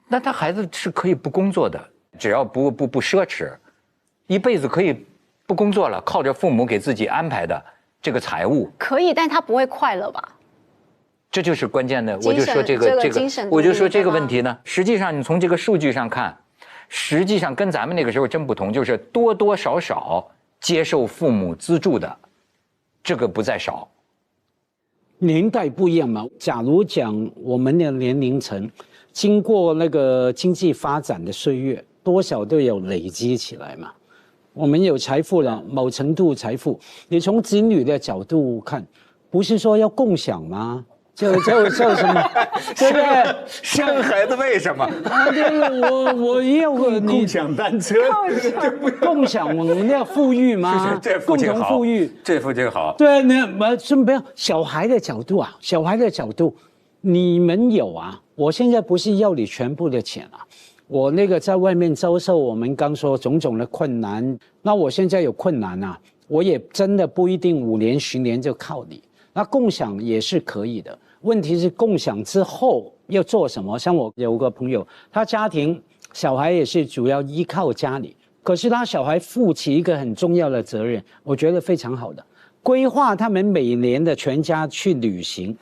那他孩子是可以不工作的，只要不奢侈，一辈子可以不工作了，靠着父母给自己安排的这个财务可以，但他不会快乐吧？这就是关键的。我就说这个，我就说这个问题呢，实际上你从这个数据上看。实际上跟咱们那个时候真不同，就是多多少少接受父母资助的，这个不在少。年代不一样嘛。假如讲我们的年龄层，经过那个经济发展的岁月，多少都有累积起来嘛。我们有财富了，某程度财富，你从子女的角度看，不是说要共享吗？就什么，对不对？生孩子为什么？啊，对，我要个你共享单车，共享我们要富裕吗？共同富裕，这父亲好。对，不要小孩的角度啊，小孩的角度，你们有啊？我现在不是要你全部的钱啊，我那个在外面遭受我们刚说种种的困难，那我现在有困难啊，我也真的不一定5年10年就靠你。那共享也是可以的，问题是共享之后要做什么？像我有个朋友，他家庭小孩也是主要依靠家里，可是他小孩负起一个很重要的责任，我觉得非常好的，规划他们每年的全家去旅行，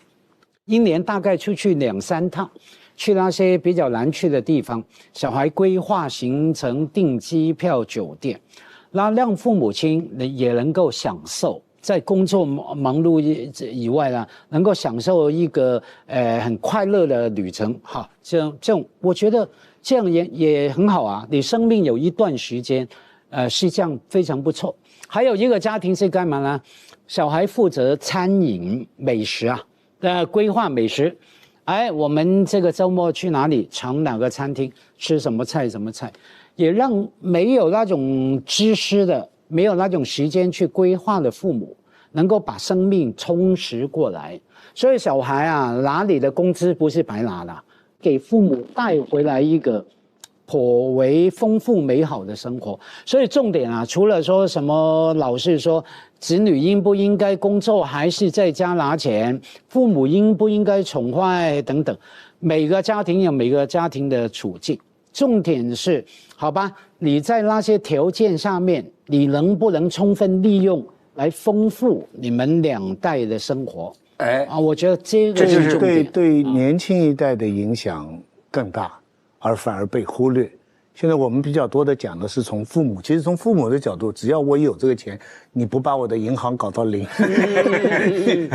一年大概出去2、3趟，去那些比较难去的地方，小孩规划行程、订机票、酒店，那让父母亲也能够享受。在工作忙碌以外呢，能够享受一个很快乐的旅程，哈，这种我觉得这样也很好啊。你生命有一段时间，是这样非常不错。还有一个家庭是干嘛呢？小孩负责餐饮美食啊，规划美食。哎，我们这个周末去哪里？尝哪个餐厅？吃什么菜？什么菜？也让没有那种知识的。没有那种时间去规划的父母，能够把生命充实过来。所以小孩啊，拿你的工资不是白拿的，给父母带回来一个颇为丰富美好的生活。所以重点啊，除了说什么老是说子女应不应该工作，还是在家拿钱，父母应不应该宠坏等等，每个家庭有每个家庭的处境。重点是，好吧，你在那些条件下面，你能不能充分利用来丰富你们2代的生活？哎啊，我觉得这个是重点。对年轻一代的影响更大，而反而被忽略。现在我们比较多的讲的是从父母，其实从父母的角度，只要我有这个钱，你不把我的银行搞到0，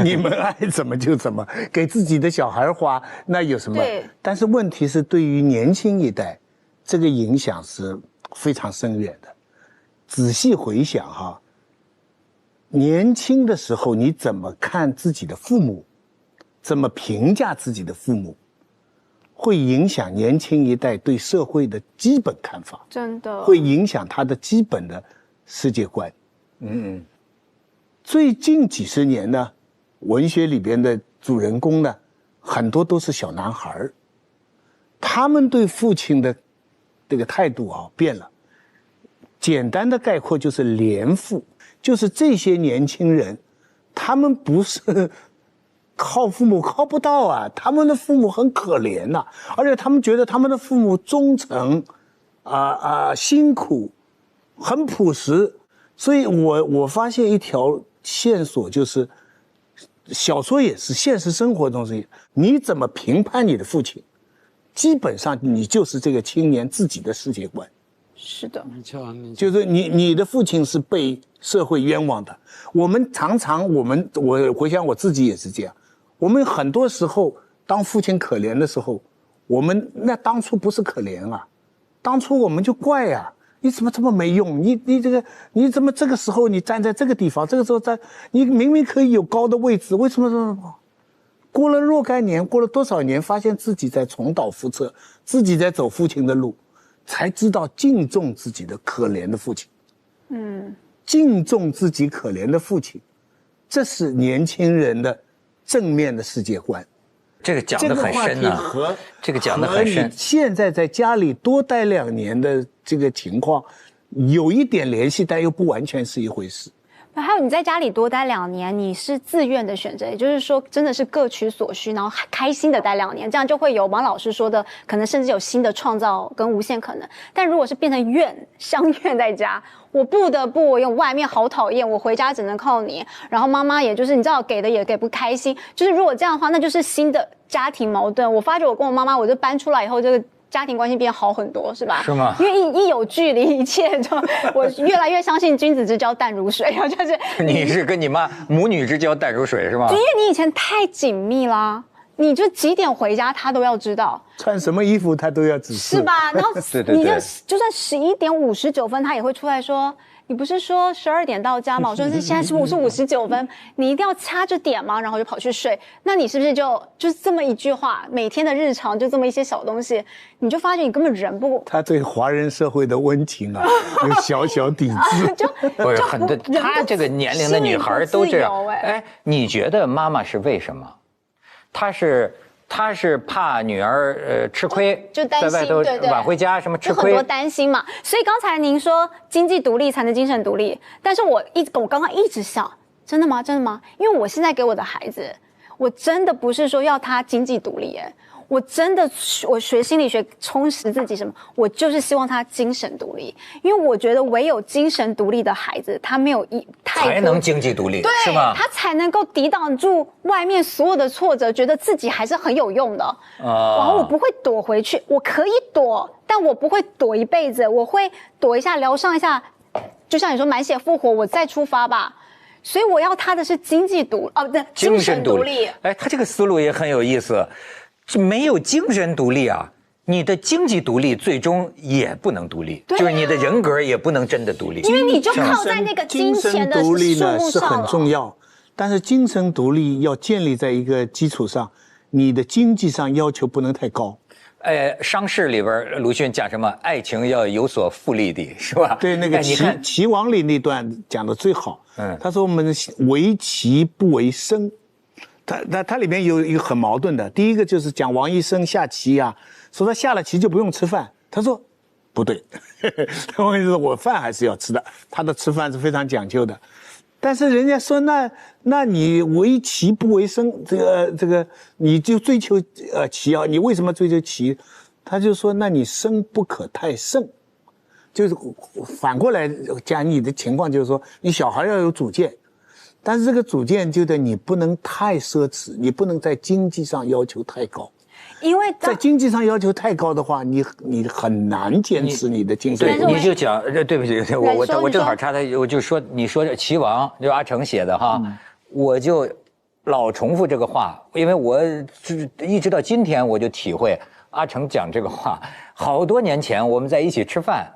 你们爱怎么就怎么，给自己的小孩花，那有什么？但是问题是，对于年轻一代，这个影响是非常深远的。仔细回想哈，年轻的时候你怎么看自己的父母，怎么评价自己的父母，会影响年轻一代对社会的基本看法，真的会影响他的基本的世界观。最近几十年呢，文学里边的主人公呢，很多都是小男孩，他们对父亲的这个态度啊变了。简单的概括就是怜父，就是这些年轻人，他们不是靠父母靠不到啊，他们的父母很可怜呐，而且他们觉得他们的父母忠诚，辛苦，很朴实。所以我发现一条线索，就是小说也是，现实生活中是，你怎么评判你的父亲，基本上你就是这个青年自己的世界观。是的，没错，就是你的父亲是被社会冤枉的。我们常常，我回想我自己也是这样。我们很多时候，当父亲可怜的时候，我们那当初不是可怜啊，当初我们就怪啊，你怎么这么没用？你怎么这个时候你站在这个地方，这个时候你明明可以有高的位置，为什么这么不？过了若干年，过了多少年，发现自己在重蹈覆辙，自己在走父亲的路。才知道敬重自己的可怜的父亲，敬重自己可怜的父亲，这是年轻人的正面的世界观。这个讲得很深呢，这个讲得很深。和你现在在家里多待2年的这个情况有一点联系，但又不完全是一回事。还有你在家里多待2年，你是自愿的选择，也就是说真的是各取所需，然后开心的待2年，这样就会有王老师说的，可能甚至有新的创造跟无限可能。但如果是变成相怨在家，我不得不，我用外面好讨厌，我回家只能靠你，然后妈妈也就是你知道给的也给不开心，就是如果这样的话，那就是新的家庭矛盾。我发觉我跟我妈妈，我就搬出来以后这个家庭关系变好很多，是吧？是吗？因为一有距离，一切就我越来越相信君子之交淡如水，然后就是你是跟你妈母女之交淡如水是吗？因为你以前太紧密啦，你就几点回家他都要知道，穿什么衣服他都要指示，是吧？然后对对对，你就算11点59分，他也会出来说。你不是说12点到家吗？我说是现在是59分，你一定要掐着点吗？然后就跑去睡。那你是不是就是这么一句话，每天的日常就这么一些小东西，你就发觉你根本人不。他对华人社会的温情啊，有小小抵制。就很多，他这个年龄的女孩都这样。哎，你觉得妈妈是为什么？她是他是怕女儿吃亏，就担心在外头对晚回家什么吃亏，就很多担心嘛。所以刚才您说经济独立才能精神独立，但是我刚刚一直想，真的吗？真的吗？因为我现在给我的孩子，我真的不是说要他经济独立，我真的我学心理学充实自己什么，我就是希望他精神独立，因为我觉得唯有精神独立的孩子，他没有才能经济独立，对，是吗？他才能够抵挡住外面所有的挫折，觉得自己还是很有用的。然后我不会躲回去，我可以躲，但我不会躲一辈子，我会躲一下，疗伤一下，就像你说满血复活，我再出发吧。所以我要他的是精神独立。哎，他这个思路也很有意思。没有精神独立啊，你的经济独立最终也不能独立，就是你的人格也不能真的独立，因为你就靠在那个金钱的独立数目呢是很重要，但是精神独立要建立在一个基础上，你的经济上要求不能太高。商事里边鲁迅讲什么？爱情要有所复利的，是吧？对，那个齐王里那段讲的最好。他说我们为棋不为生。它里面有一个很矛盾的，第一个就是讲王医生下棋啊，说他下了棋就不用吃饭，他说不对，王医生说我饭还是要吃的，他的吃饭是非常讲究的。但是人家说那你为棋不为生，这个你就追求棋啊，你为什么追求棋？他就说那你生不可太盛，就是反过来讲你的情况，就是说你小孩要有主见。但是这个主见就得你不能太奢侈，你不能在经济上要求太高，因为在经济上要求太高的话，你很难坚持你的精神独立。对，你就讲，对不起，我正好插他，我就说你说《棋王》就阿成写的哈，我就老重复这个话，因为我一直到今天我就体会阿成讲这个话。好多年前我们在一起吃饭，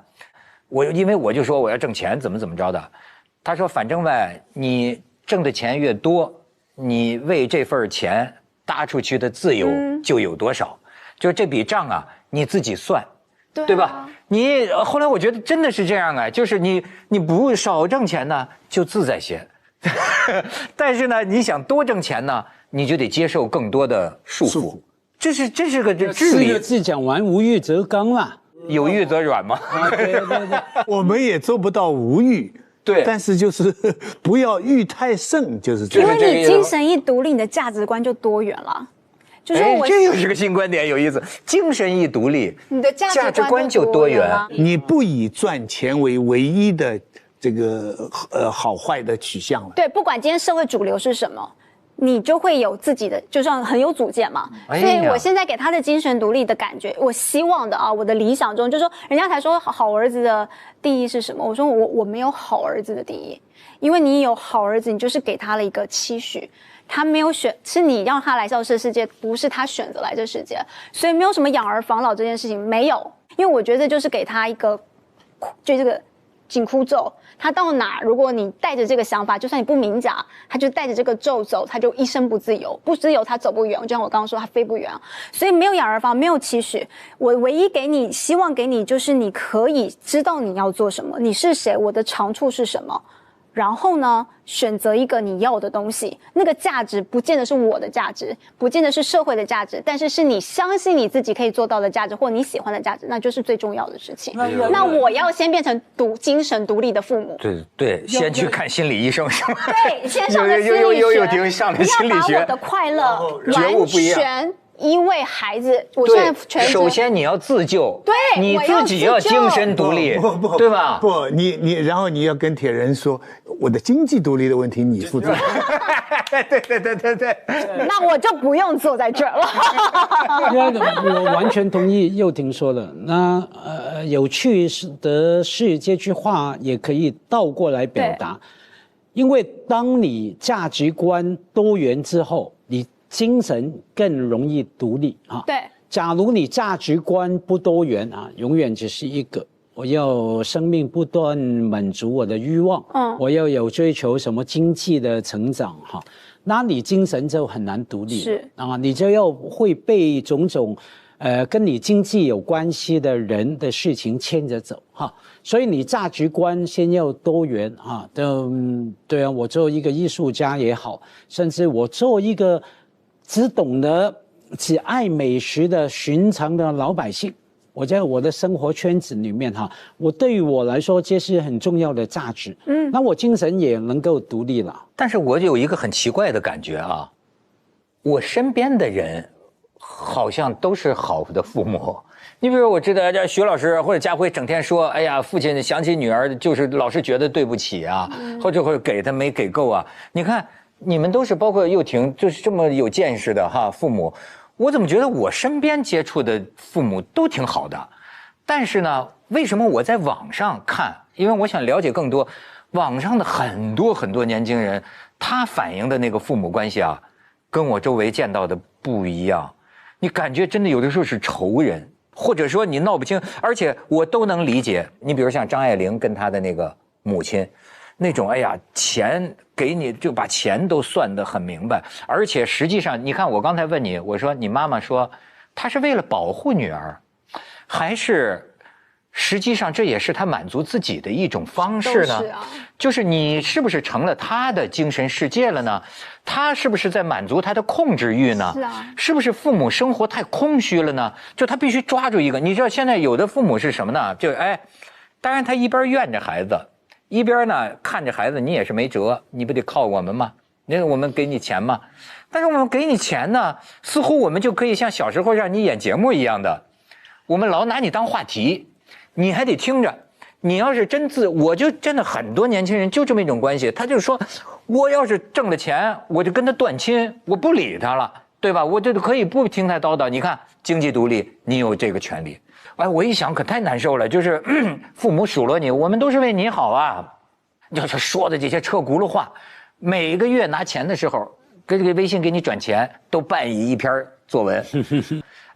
因为我就说我要挣钱，怎么着的，他说反正吧你挣的钱越多，你为这份钱搭出去的自由就有多少，就这笔账啊，你自己算，对吧？你后来我觉得真的是这样啊，就是你不少挣钱呢，就自在些，但是呢，你想多挣钱呢，你就得接受更多的束缚，这是个治理。4个字讲完，无欲则刚嘛，有欲则软嘛。对，我们也做不到无欲。对，但是就是不要欲太盛，就是这样。因为你精神一独立，你的价值观就多元了。就是这又是个新观点，有意思。精神一独立，你的价值观就多元。你不以赚钱为唯一的这个好坏的取向了。对，不管今天社会主流是什么，你就会有自己的，就像很有主见嘛。所以我现在给他的精神独立的感觉，我希望的啊，我的理想中，就是说，人家才说好儿子的定义是什么？我说我没有好儿子的定义，因为你有好儿子，你就是给他了一个期许，他没有选，是你让他来到这世界，不是他选择来这世界，所以没有什么养儿防老这件事情没有，因为我觉得就是给他一个，就这个紧箍咒。他到哪，如果你带着这个想法，就算你不明讲，他就带着这个咒走，他就一生不自由，不自由他走不远。就像我刚刚说，他飞不远。所以没有养儿防，没有期许。我唯一希望给你，就是你可以知道你要做什么，你是谁，我的长处是什么。然后呢，选择一个你要的东西，那个价值不见得是我的价值，不见得是社会的价值，但是是你相信你自己可以做到的价值，或你喜欢的价值，那就是最重要的事情。那我要先变成精神独立的父母。对，先去看心理医生是吗？对，先上了心理学，又听上了心理学，要把我的快乐完全因为孩子，我现在全首先你要自救，对，你自己要精神独立，对吧？不，你然后你要跟铁人说，我的经济独立的问题你负责。对。那我就不用坐在这儿了。我完全同意佑廷说的。那有趣的是这句话也可以倒过来表达，因为当你价值观多元之后，你精神更容易独立啊。对，假如你价值观不多元啊，永远只是一个，我要生命不断满足我的欲望，我要有追求什么经济的成长哈，那你精神就很难独立，是啊，你就要会被种种跟你经济有关系的人的事情牵着走哈，所以你价值观先要多元哈。对啊，我做一个艺术家也好，甚至我做一个只懂得只爱美食的寻常的老百姓。我在我的生活圈子里面哈，对于我来说，这是很重要的价值。那我精神也能够独立了。但是我有一个很奇怪的感觉啊，我身边的人好像都是好的父母。你比如我知道这徐老师或者家辉整天说，哎呀，父亲想起女儿就是老是觉得对不起啊，或者给他没给够啊。你看你们都是包括幼婷，就是这么有见识的哈父母。我怎么觉得我身边接触的父母都挺好的，但是呢，为什么我在网上看？因为我想了解更多，网上的很多年轻人，他反映的那个父母关系啊，跟我周围见到的不一样。你感觉真的有的时候是仇人，或者说你闹不清，而且我都能理解。你比如像张爱玲跟她的那个母亲。那种哎呀，钱给你就把钱都算得很明白，而且实际上，你看我刚才问你，我说你妈妈说，她是为了保护女儿，还是实际上这也是她满足自己的一种方式呢？就是你是不是成了她的精神世界了呢？她是不是在满足她的控制欲呢？是啊，是不是父母生活太空虚了呢？就他必须抓住一个，你知道现在有的父母是什么呢？就当然他一边怨着孩子。一边呢看着孩子，你也是没辙，你不得靠我们吗？那我们给你钱吗？但是我们给你钱呢，似乎我们就可以像小时候让你演节目一样的，我们老拿你当话题，你还得听着。你要是我就真的很多年轻人就这么一种关系，他就说，我要是挣了钱，我就跟他断亲，我不理他了，对吧？我就可以不听他叨叨。你看经济独立，你有这个权利。哎，我一想可太难受了，就是父母数落你，我们都是为你好啊，就是说的这些车轱辘话。每个月拿钱的时候，给微信给你转钱，都伴以一篇作文。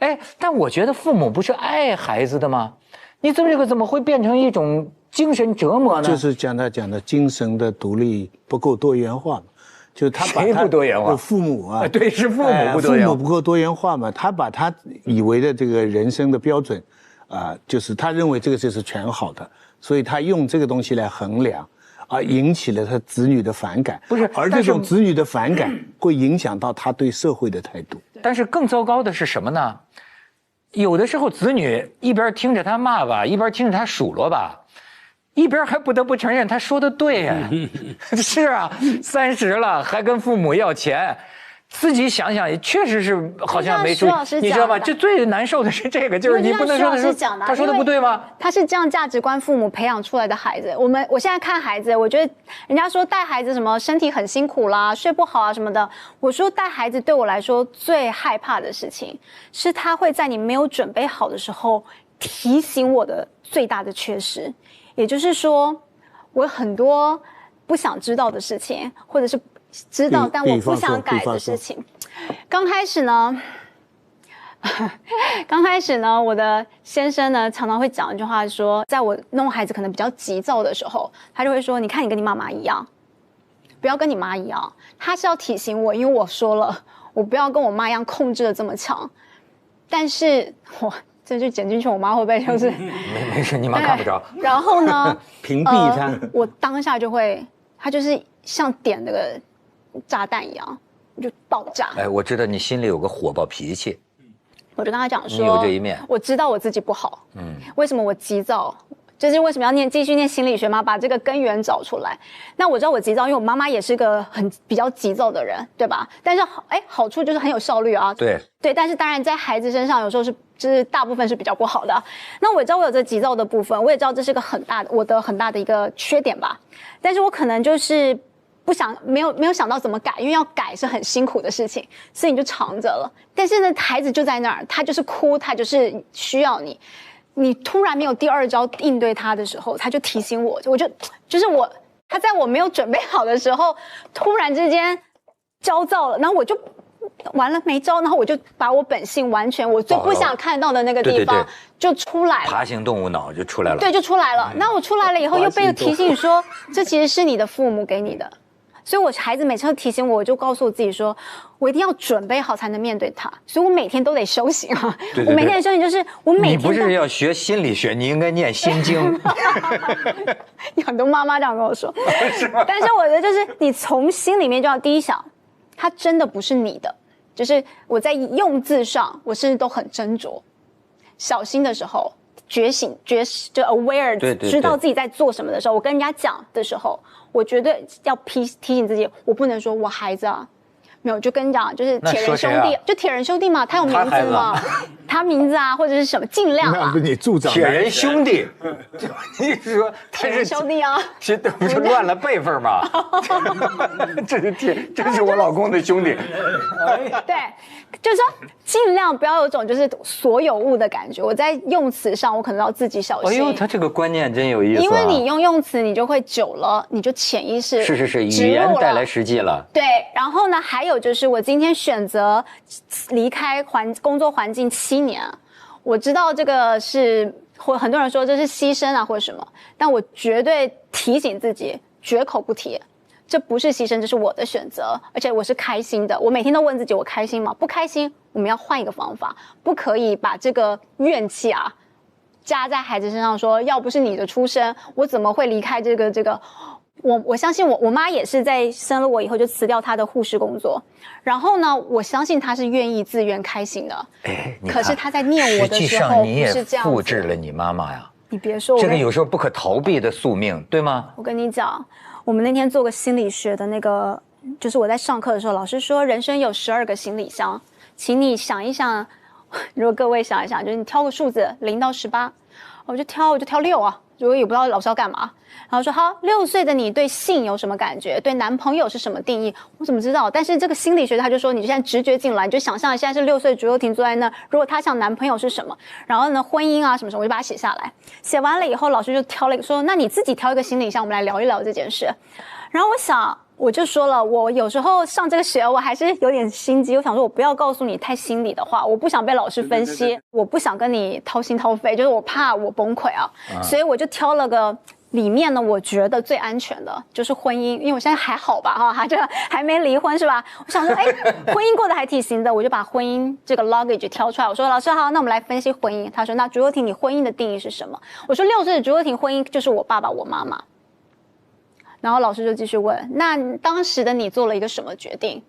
哎，但我觉得父母不是爱孩子的吗？你这个怎么会变成一种精神折磨呢？就是讲的精神的独立不够多元化嘛。就是他把谁不多元化？父母啊，对，是父母不多元化，父母不够多元化嘛。他把他以为的这个人生的标准，就是他认为这个就是全好的，所以他用这个东西来衡量，引起了他子女的反感。不是，而这种子女的反感会影响到他对社会的态度。但是更糟糕的是什么呢？有的时候子女一边听着他骂吧，一边听着他数落吧。一边还不得不承认他说的对呀，是啊，30了还跟父母要钱，自己想想也确实是好像没注意，你知道吗？这最难受的是这个，就是你不能说他说的不对吗？他是这样价值观父母培养出来的孩子。我现在看孩子，我觉得人家说带孩子什么身体很辛苦啦，睡不好啊什么的。我说带孩子对我来说最害怕的事情是他会在你没有准备好的时候提醒我的最大的缺失。也就是说，我有很多不想知道的事情，或者是知道但我不想改的事情。刚开始呢，我的先生呢常常会讲一句话说，在我弄孩子可能比较急躁的时候，他就会说：“你看你跟你妈妈一样，不要跟你妈一样。”他是要提醒我，因为我说了，我不要跟我妈一样控制的这么强。但是这就剪进去，我妈会不会就是没事，你妈看不着。然后呢，屏蔽她，我当下就会，她就是像点那个炸弹一样，就爆炸。哎，我知道你心里有个火爆脾气，我就跟她讲说，你有这一面，我知道我自己不好，为什么我急躁？就是为什么要继续念心理学嘛，把这个根源找出来。那我知道我急躁，因为我妈妈也是个比较急躁的人，对吧？但是好处就是很有效率啊。对，但是当然在孩子身上有时候就是大部分是比较不好的。那我知道我有这急躁的部分，我也知道这是个我的很大的一个缺点吧。但是我可能就是没有想到怎么改，因为要改是很辛苦的事情，所以你就藏着了。但是呢，孩子就在那儿，他就是哭，他就是需要你。你突然没有第二招应对他的时候，他就提醒我，他在我没有准备好的时候，突然之间焦躁了，然后我就完了没招，然后我就把我本性完全我最不想看到的那个地方就出来了，爬行动物脑就出来了，对，就出来了。那我出来了以后又被提醒说，这其实是你的父母给你的。所以我孩子每次都提醒我，我就告诉我自己说，我一定要准备好才能面对他。所以我每天都得修行啊。对，我每天的修行就是我每天。你不是要学心理学，你应该念心经。有很多妈妈这样跟我说，是吗？但是我觉得就是你从心里面就要第一想，他真的不是你的，就是我在用字上，我甚至都很斟酌，小心的时候。觉醒就 aware， 对，知道自己在做什么的时候，我跟人家讲的时候，我绝对要提醒自己，我不能说我孩子啊，没有，就跟你讲，就是铁人兄弟，就铁人兄弟嘛，他有名字嘛，他名字啊或者是什么，尽量啊。那不是你助长铁人兄弟，你是说他是兄弟啊？是不是乱了辈分吗？这是我老公的兄弟。对，就是说尽量不要有种就是所有物的感觉。我在用词上，我可能要自己小心。哎呦，他这个观念真有意思。因为你用词，你就会久了，你就潜意识是，语言带来实际了。对，然后呢，还有就是我今天选择离开工作环境7年，我知道这个是或很多人说这是牺牲啊或者什么，但我绝对提醒自己，绝口不提。这不是牺牲，这是我的选择，而且我是开心的。我每天都问自己，我开心吗？不开心，我们要换一个方法，不可以把这个怨气啊加在孩子身上说，要不是你的出生，我怎么会离开这个？我相信我妈也是在生了我以后就辞掉她的护士工作，然后呢，我相信她是愿意自愿开心的。哎，可是她在念我的时候你也不是这样子。复制了你妈妈呀。你别说，这个有时候不可逃避的宿命，对吗？我跟你讲，我们那天做个心理学的那个，就是我在上课的时候，老师说人生有12个行李箱，请你想一想，如果各位想一想，就是你挑个数字0到18，我就挑6啊，我也不知道老师要干嘛。然后说好，6岁的你对性有什么感觉？对男朋友是什么定义？我怎么知道？但是这个心理学他就说，你现在直觉进来，你就想象现在是6岁竹幼婷坐在那，如果她想男朋友是什么？然后呢，婚姻啊什么什么，我就把它写下来。写完了以后，老师就挑了一个说，那你自己挑一个行李箱，我们来聊一聊这件事。然后我想，我就说了，我有时候上这个学，我还是有点心机。我想说，我不要告诉你太心里的话，我不想被老师分析，我不想跟你掏心掏肺，就是我怕我崩溃啊。所以我就挑了个。里面呢，我觉得最安全的就是婚姻，因为我现在还好吧，哈，这还没离婚是吧？我想说，哎，婚姻过得还挺行的，我就把婚姻这个 luggage 挑出来。我说，老师好，那我们来分析婚姻。他说，那竹幼婷，你婚姻的定义是什么？我说，6岁的竹幼婷婚姻就是我爸爸我妈妈。然后老师就继续问，那当时的你做了一个什么决定？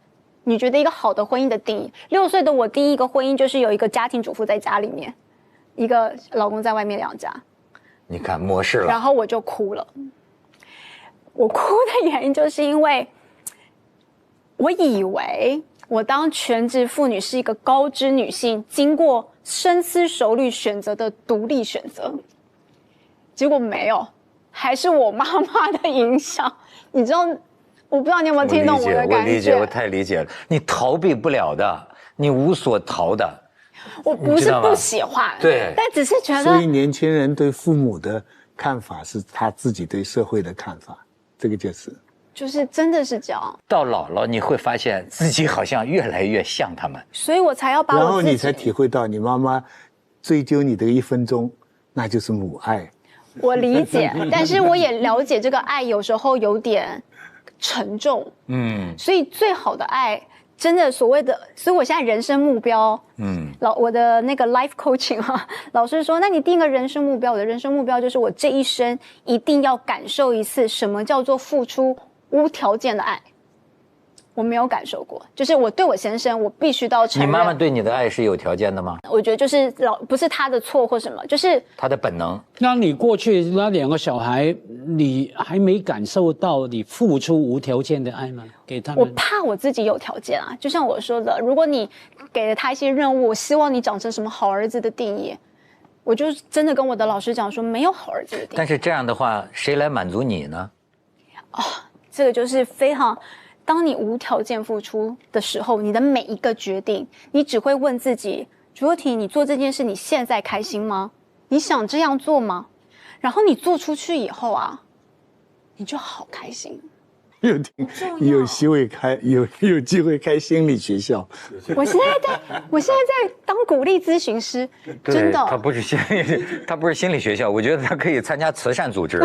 你觉得一个好的婚姻的定义？6岁的我第一个婚姻就是有一个家庭主妇在家里面，一个老公在外面养家。你看模式了，然后我就哭了。我哭的原因就是因为，我以为我当全职妇女是一个高知女性，经过深思熟虑选择的独立选择，结果没有，还是我妈妈的影响。你知道，我不知道你有没有听懂我的感觉？我理解，我太理解了。你逃避不了的，你无所逃的。我不是不喜欢，对，但只是觉得，所以年轻人对父母的看法是他自己对社会的看法，这个就是真的是这样。到老了你会发现自己好像越来越像他们，所以我才要把我自己，然后你才体会到你妈妈追究你的1分钟，那就是母爱。我理解，但是我也了解这个爱有时候有点沉重，所以最好的爱。真的所谓的，所以我现在人生目标，我的那个 life coaching 啊，老师说，那你定个人生目标，我的人生目标就是我这一生一定要感受一次什么叫做付出无条件的爱。我没有感受过，就是我对我先生，我必须到承认。你妈妈对你的爱是有条件的吗？我觉得就是不是他的错或什么，就是他的本能。那你过去那2个小孩，你还没感受到你付出无条件的爱吗？给他们？我怕我自己有条件啊，就像我说的，如果你给了他一些任务，我希望你长成什么好儿子的定义，我就真的跟我的老师讲说，没有好儿子的定义。但是这样的话，谁来满足你呢？这个就是非常。当你无条件付出的时候，你的每一个决定，你只会问自己：竹幼婷，你做这件事，你现在开心吗？你想这样做吗？然后你做出去以后啊，你就好开心。有机会开心理学校。我现在在当鼓励咨询师，真的。他不是心理学校，我觉得他可以参加慈善组织。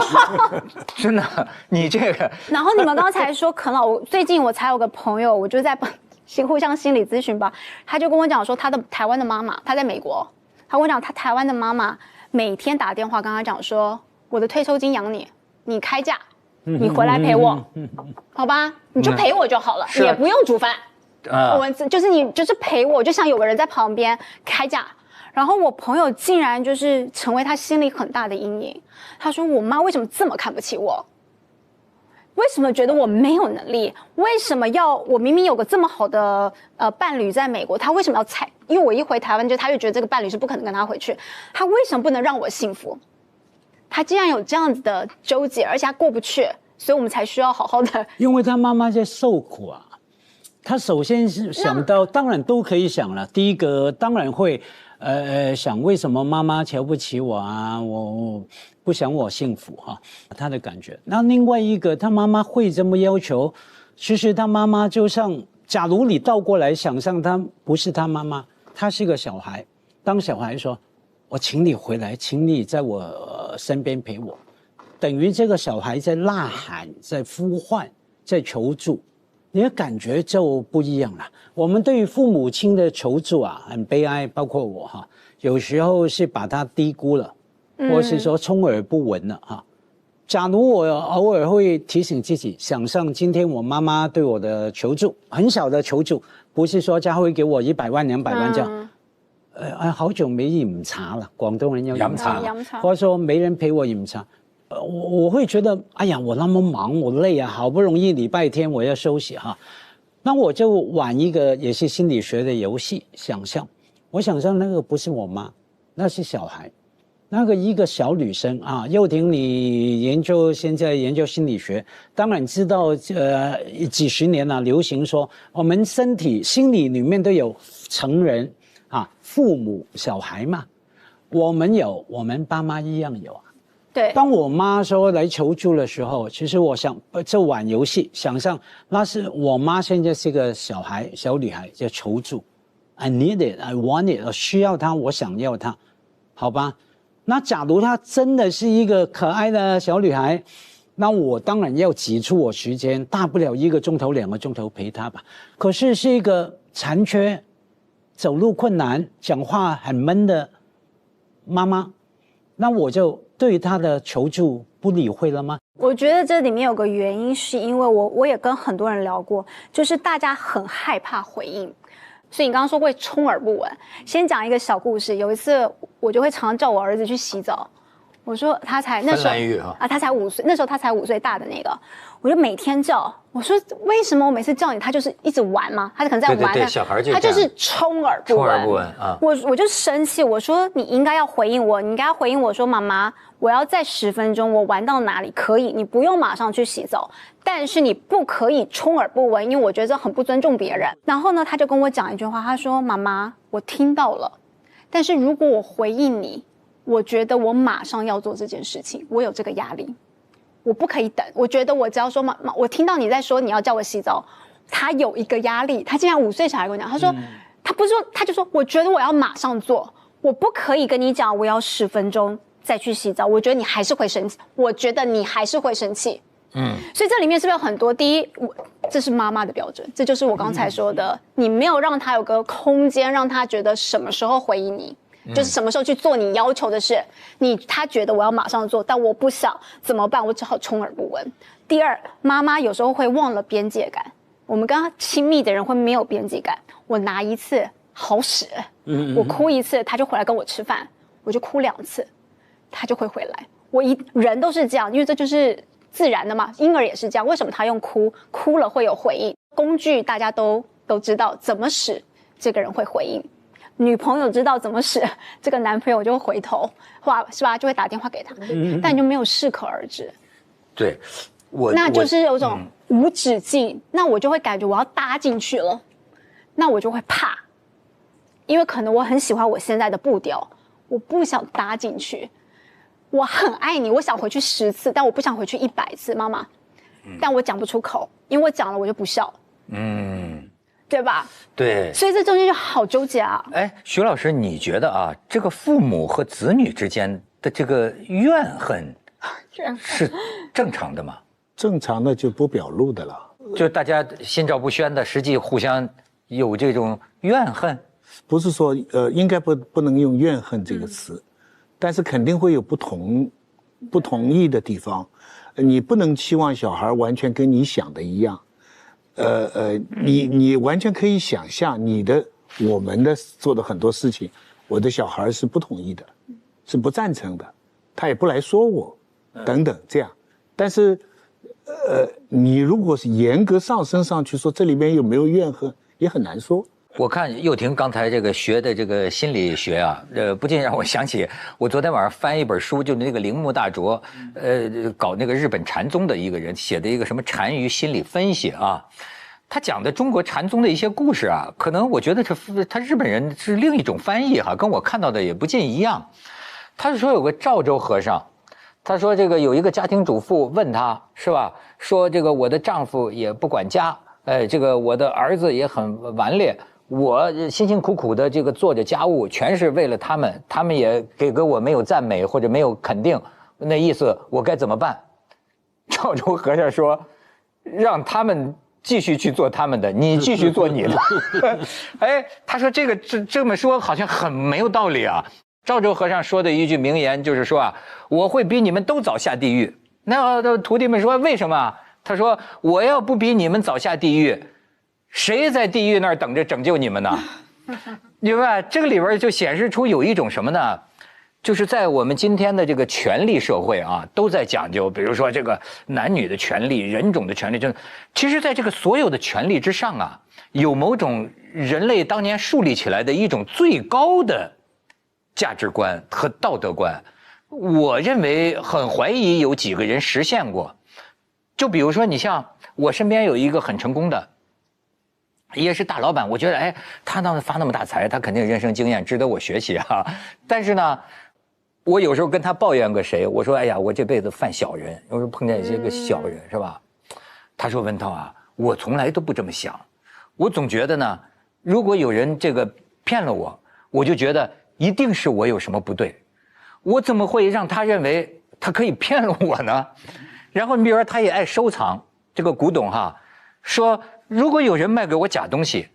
真的，你这个。然后你们刚才说啃老，最近我才有个朋友，我就在互相心理咨询吧，他就跟我讲说，他的台湾的妈妈，他在美国，他跟我讲他台湾的妈妈每天打电话跟他讲说，我的退休金养你，你开假。你回来陪我，好吧？你就陪我就好了，也不用煮饭。我们就是你就是陪我，就像有个人在旁边开价。然后我朋友竟然就是成为他心里很大的阴影。他说我妈为什么这么看不起我？为什么觉得我没有能力？为什么要我明明有个这么好的伴侣在美国，他为什么要踩？因为我一回台湾，他就觉得这个伴侣是不可能跟他回去，他为什么不能让我幸福？他既然有这样子的纠结，而且他过不去，所以我们才需要好好的。因为他妈妈在受苦啊，他首先是想到，当然都可以想了。第一个当然会，想为什么妈妈瞧不起我啊？我不想我幸福哈，他的感觉。那另外一个，他妈妈会这么要求，其实他妈妈就像，假如你倒过来想象，他不是他妈妈，他是个小孩。当小孩说，我请你回来，请你在我身边陪我，等于这个小孩在呐喊，在呼唤，在求助。你的感觉就不一样了。我们对于父母亲的求助啊，很悲哀，包括我哈，有时候是把他低估了，或是说充耳不闻了哈。假如我偶尔会提醒自己，想象今天我妈妈对我的求助，很小的求助，不是说家会给我100万、200万这样。好久没飲茶了，廣東人要飲茶了，或者說沒人陪我飲茶，我會覺得，哎呀，我那麼忙，我累啊，好不容易禮拜天我要休息哈，那我就玩一個也是心理學的遊戲，想象，我想象那個不是我媽，那是小孩，那個一個小女生啊，佑廷你現在研究心理學，當然知道幾十年了，流行說我們身體心理裡面都有成人。啊，父母小孩嘛，我们有，我们爸妈一样有啊。对。当我妈说来求助的时候，其实我想就玩游戏，想象那是我妈现在是个小孩，小女孩在求助 ，I need it, I want it， 我需要她，我想要她，好吧？那假如她真的是一个可爱的小女孩，那我当然要挤出我时间，大不了1个钟头、2个钟头陪她吧。可是是一个残缺。走路困难，讲话很闷的妈妈，那我就对她的求助不理会了吗？我觉得这里面有个原因，是因为我也跟很多人聊过，就是大家很害怕回应，所以你刚刚说会充耳不闻。先讲一个小故事，有一次我就会常常叫我儿子去洗澡，我说他才那时候他才5岁，那时候他才5岁大的那个，我就每天叫。我说为什么我每次叫你，他就是一直玩吗？他可能在玩，对，小孩就他就是充耳不闻。充耳不闻啊！我就生气，我说你应该要回应我，你应该要回应我说妈妈，我要在10分钟，我玩到哪里可以，你不用马上去洗澡，但是你不可以充耳不闻，因为我觉得这很不尊重别人。然后呢，他就跟我讲一句话，他说妈妈，我听到了，但是如果我回应你，我觉得我马上要做这件事情，我有这个压力。我不可以等，我觉得我只要说妈，我听到你在说你要叫我洗澡，他有一个压力。他竟然5岁小孩跟我讲，他说，他不是说，他就说，我觉得我要马上做，我不可以跟你讲我要10分钟再去洗澡，我觉得你还是会生气，我觉得你还是会生气。所以这里面是不是有很多？第一，这是妈妈的标准，这就是我刚才说的，你没有让他有个空间，让他觉得什么时候回应你。就是什么时候去做你要求的事，他觉得我要马上做，但我不想怎么办？我只好充耳不闻。第二，妈妈有时候会忘了边界感，我们跟他亲密的人会没有边界感。我拿一次好使，我哭一次，他就回来跟我吃饭，我就哭2次，他就会回来。人都是这样，因为这就是自然的嘛，婴儿也是这样。为什么他用哭了会有回应？工具大家都知道怎么使这个人会回应。女朋友知道怎么使，这个男朋友就会回头，是吧？就会打电话给他，但你就没有适可而止。对，那就是有种无止境，那我就会感觉我要搭进去了，那我就会怕，因为可能我很喜欢我现在的步调，我不想搭进去。我很爱你，我想回去10次，但我不想回去100次，妈妈。但我讲不出口，因为我讲了我就不笑。对吧？对，所以这中间就好纠结啊。哎，徐老师，你觉得啊，这个父母和子女之间的这个怨恨是正常的吗？正常的就不表露的了，就大家心照不宣的，实际互相有这种怨恨。不是说应该不能用怨恨这个词，但是肯定会有不同意的地方。你不能期望小孩完全跟你想的一样。你完全可以想象我们的做的很多事情，我的小孩是不同意的，是不赞成的，他也不来说我，等等这样。但是，你如果是严格上升上去说这里面有没有怨恨，也很难说。我看佑廷刚才这个学的这个心理学啊，不禁让我想起我昨天晚上翻一本书，就那个铃木大拙，搞那个日本禅宗的一个人写的一个什么禅于心理分析啊，他讲的中国禅宗的一些故事啊，可能我觉得他日本人是另一种翻译哈，跟我看到的也不尽一样。他是说有个赵州和尚，他说这个有一个家庭主妇问他是吧，说这个我的丈夫也不管家，这个我的儿子也很顽劣。我辛辛苦苦的这个做着家务，全是为了他们，他们也给我没有赞美或者没有肯定，那意思我该怎么办？赵州和尚说，让他们继续去做他们的，你继续做你的。哎，他说这么说好像很没有道理啊。赵州和尚说的一句名言就是说啊，我会比你们都早下地狱。那徒弟们说为什么？他说我要不比你们早下地狱，谁在地狱那儿等着拯救你们呢？明白？这个里边就显示出有一种什么呢？就是在我们今天的这个权力社会啊，都在讲究，比如说这个男女的权利、人种的权利，其实在这个所有的权利之上啊，有某种人类当年树立起来的一种最高的价值观和道德观。我认为很怀疑有几个人实现过。就比如说，你像我身边有一个很成功的。也是大老板，我觉得哎，他那发那么大财，他肯定人生经验值得我学习啊。但是呢，我有时候跟他抱怨个谁，我说哎呀，我这辈子犯小人，有时候碰见一些个小人是吧？他说文涛啊，我从来都不这么想，我总觉得呢，如果有人这个骗了我，我就觉得一定是我有什么不对，我怎么会让他认为他可以骗了我呢？然后你比如说，他也爱收藏这个古董哈，说。如果有人卖给我假东西，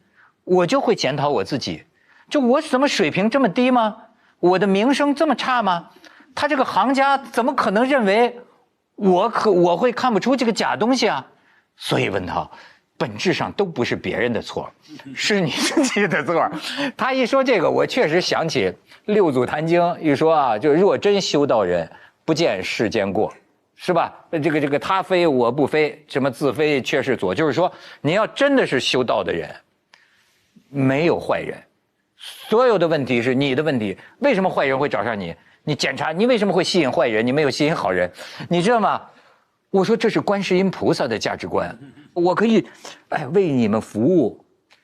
我就会检讨我自己，就我怎么水平这么低吗？我的名声这么差吗？他这个行家怎么可能认为我会看不出这个假东西啊？所以文涛，本质上都不是别人的错，是你自己的错。他一说这个，我确实想起六祖坛经一说啊，就若真修道人，不见世间过。是吧？这个他非我不非，什么自非却是左，就是说你要真的是修道的人，没有坏人，所有的问题是你的问题。为什么坏人会找上你？你检查你为什么会吸引坏人，你没有吸引好人，你知道吗？我说这是观世音菩萨的价值观，我可以为你们服务。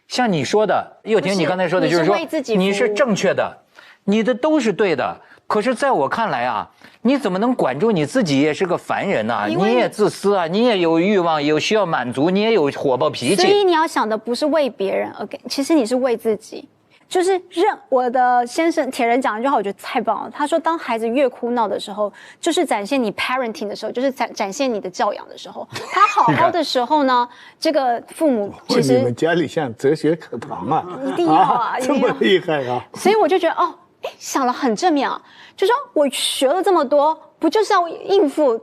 像你说的，佑廷，你刚才说的就是说你是正确的，你的都是对的。可是在我看来啊，你怎么能管住你自己？也是个凡人啊，你也自私啊，你也有欲望，有需要满足，你也有火爆脾气。所以你要想的不是为别人而给，其实你是为自己。就是我的先生铁人讲一句话，我觉得太棒了。他说，当孩子越哭闹的时候，就是展现你 parenting 的时候，就是展现你的教养的时候。他好好的时候呢，这个父母其实你们家里像哲学课堂啊，一定要啊，这么厉害啊！所以我就觉得哦。想了很正面啊，就说我学了这么多，不就是要应付，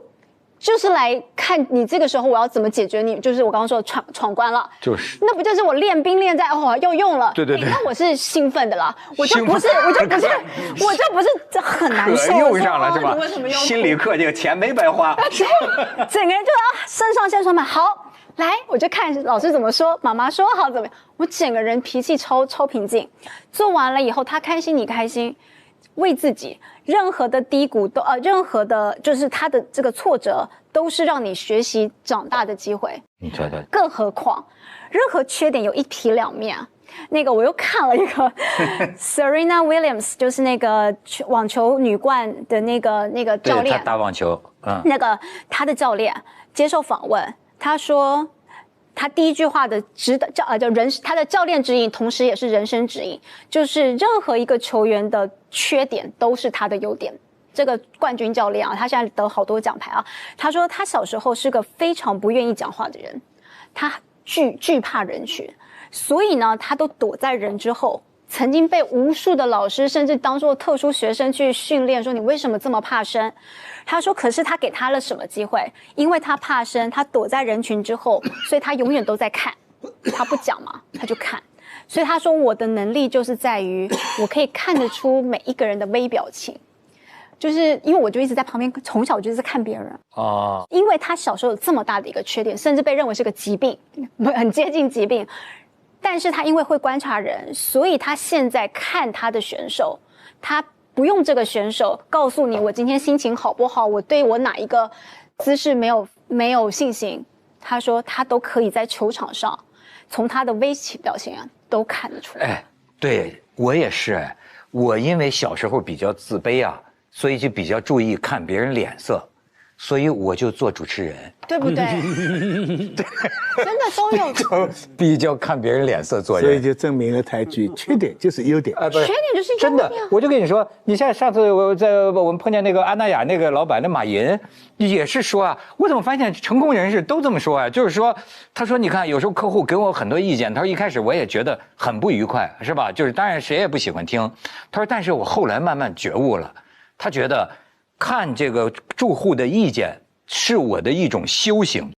就是来看你这个时候我要怎么解决你，就是我刚刚说的闯关了，就是那不就是我练兵练在要用了，对，那我是兴奋的啦，我就不是这很难受，用上了是吧？你为什么用心理课这个钱没白花，整个人就肾上腺素满好。来，我就看老师怎么说，妈妈说好怎么样，我整个人脾气超平静。做完了以后，他开心，你开心，为自己，任何的低谷都任何的，就是他的这个挫折，都是让你学习长大的机会。你瞧瞧，更何况，任何缺点有一体两面。那个我又看了一个Serena Williams， 就是那个网球女冠的那个教练，他打网球，那个他的教练接受访问。他说，他第一句话的他的教练指引，同时也是人生指引，就是任何一个球员的缺点都是他的优点。这个冠军教练啊，他现在得好多奖牌啊。他说他小时候是个非常不愿意讲话的人，他惧怕人群，所以呢，他都躲在人之后。曾经被无数的老师甚至当作特殊学生去训练，说你为什么这么怕生？他说，可是他给他了什么机会？因为他怕生，他躲在人群之后，所以他永远都在看。他不讲嘛，他就看。所以他说我的能力就是在于我可以看得出每一个人的微表情，就是因为我就一直在旁边，从小就是看别人哦。因为他小时候有这么大的一个缺点，甚至被认为是个疾病，很接近疾病。但是他因为会观察人，所以他现在看他的选手，他不用这个选手告诉你我今天心情好不好，我对我哪一个姿势没有信心，他说他都可以在球场上从他的微表情啊都看得出来。哎，对我也是哎，我因为小时候比较自卑啊，所以就比较注意看别人脸色，所以我就做主持人，对不对？对，真的都有。就比较看别人脸色做人，所以就证明了台剧缺点就是优点。不是缺点就是真的。我就跟你说，你像上次我们碰见那个阿那亚那个老板，那马云也是说啊，我怎么发现成功人士都这么说啊？就是说，他说你看，有时候客户给我很多意见，他说一开始我也觉得很不愉快，是吧？就是当然谁也不喜欢听。他说，但是我后来慢慢觉悟了，他觉得看这个住户的意见是我的一种修行。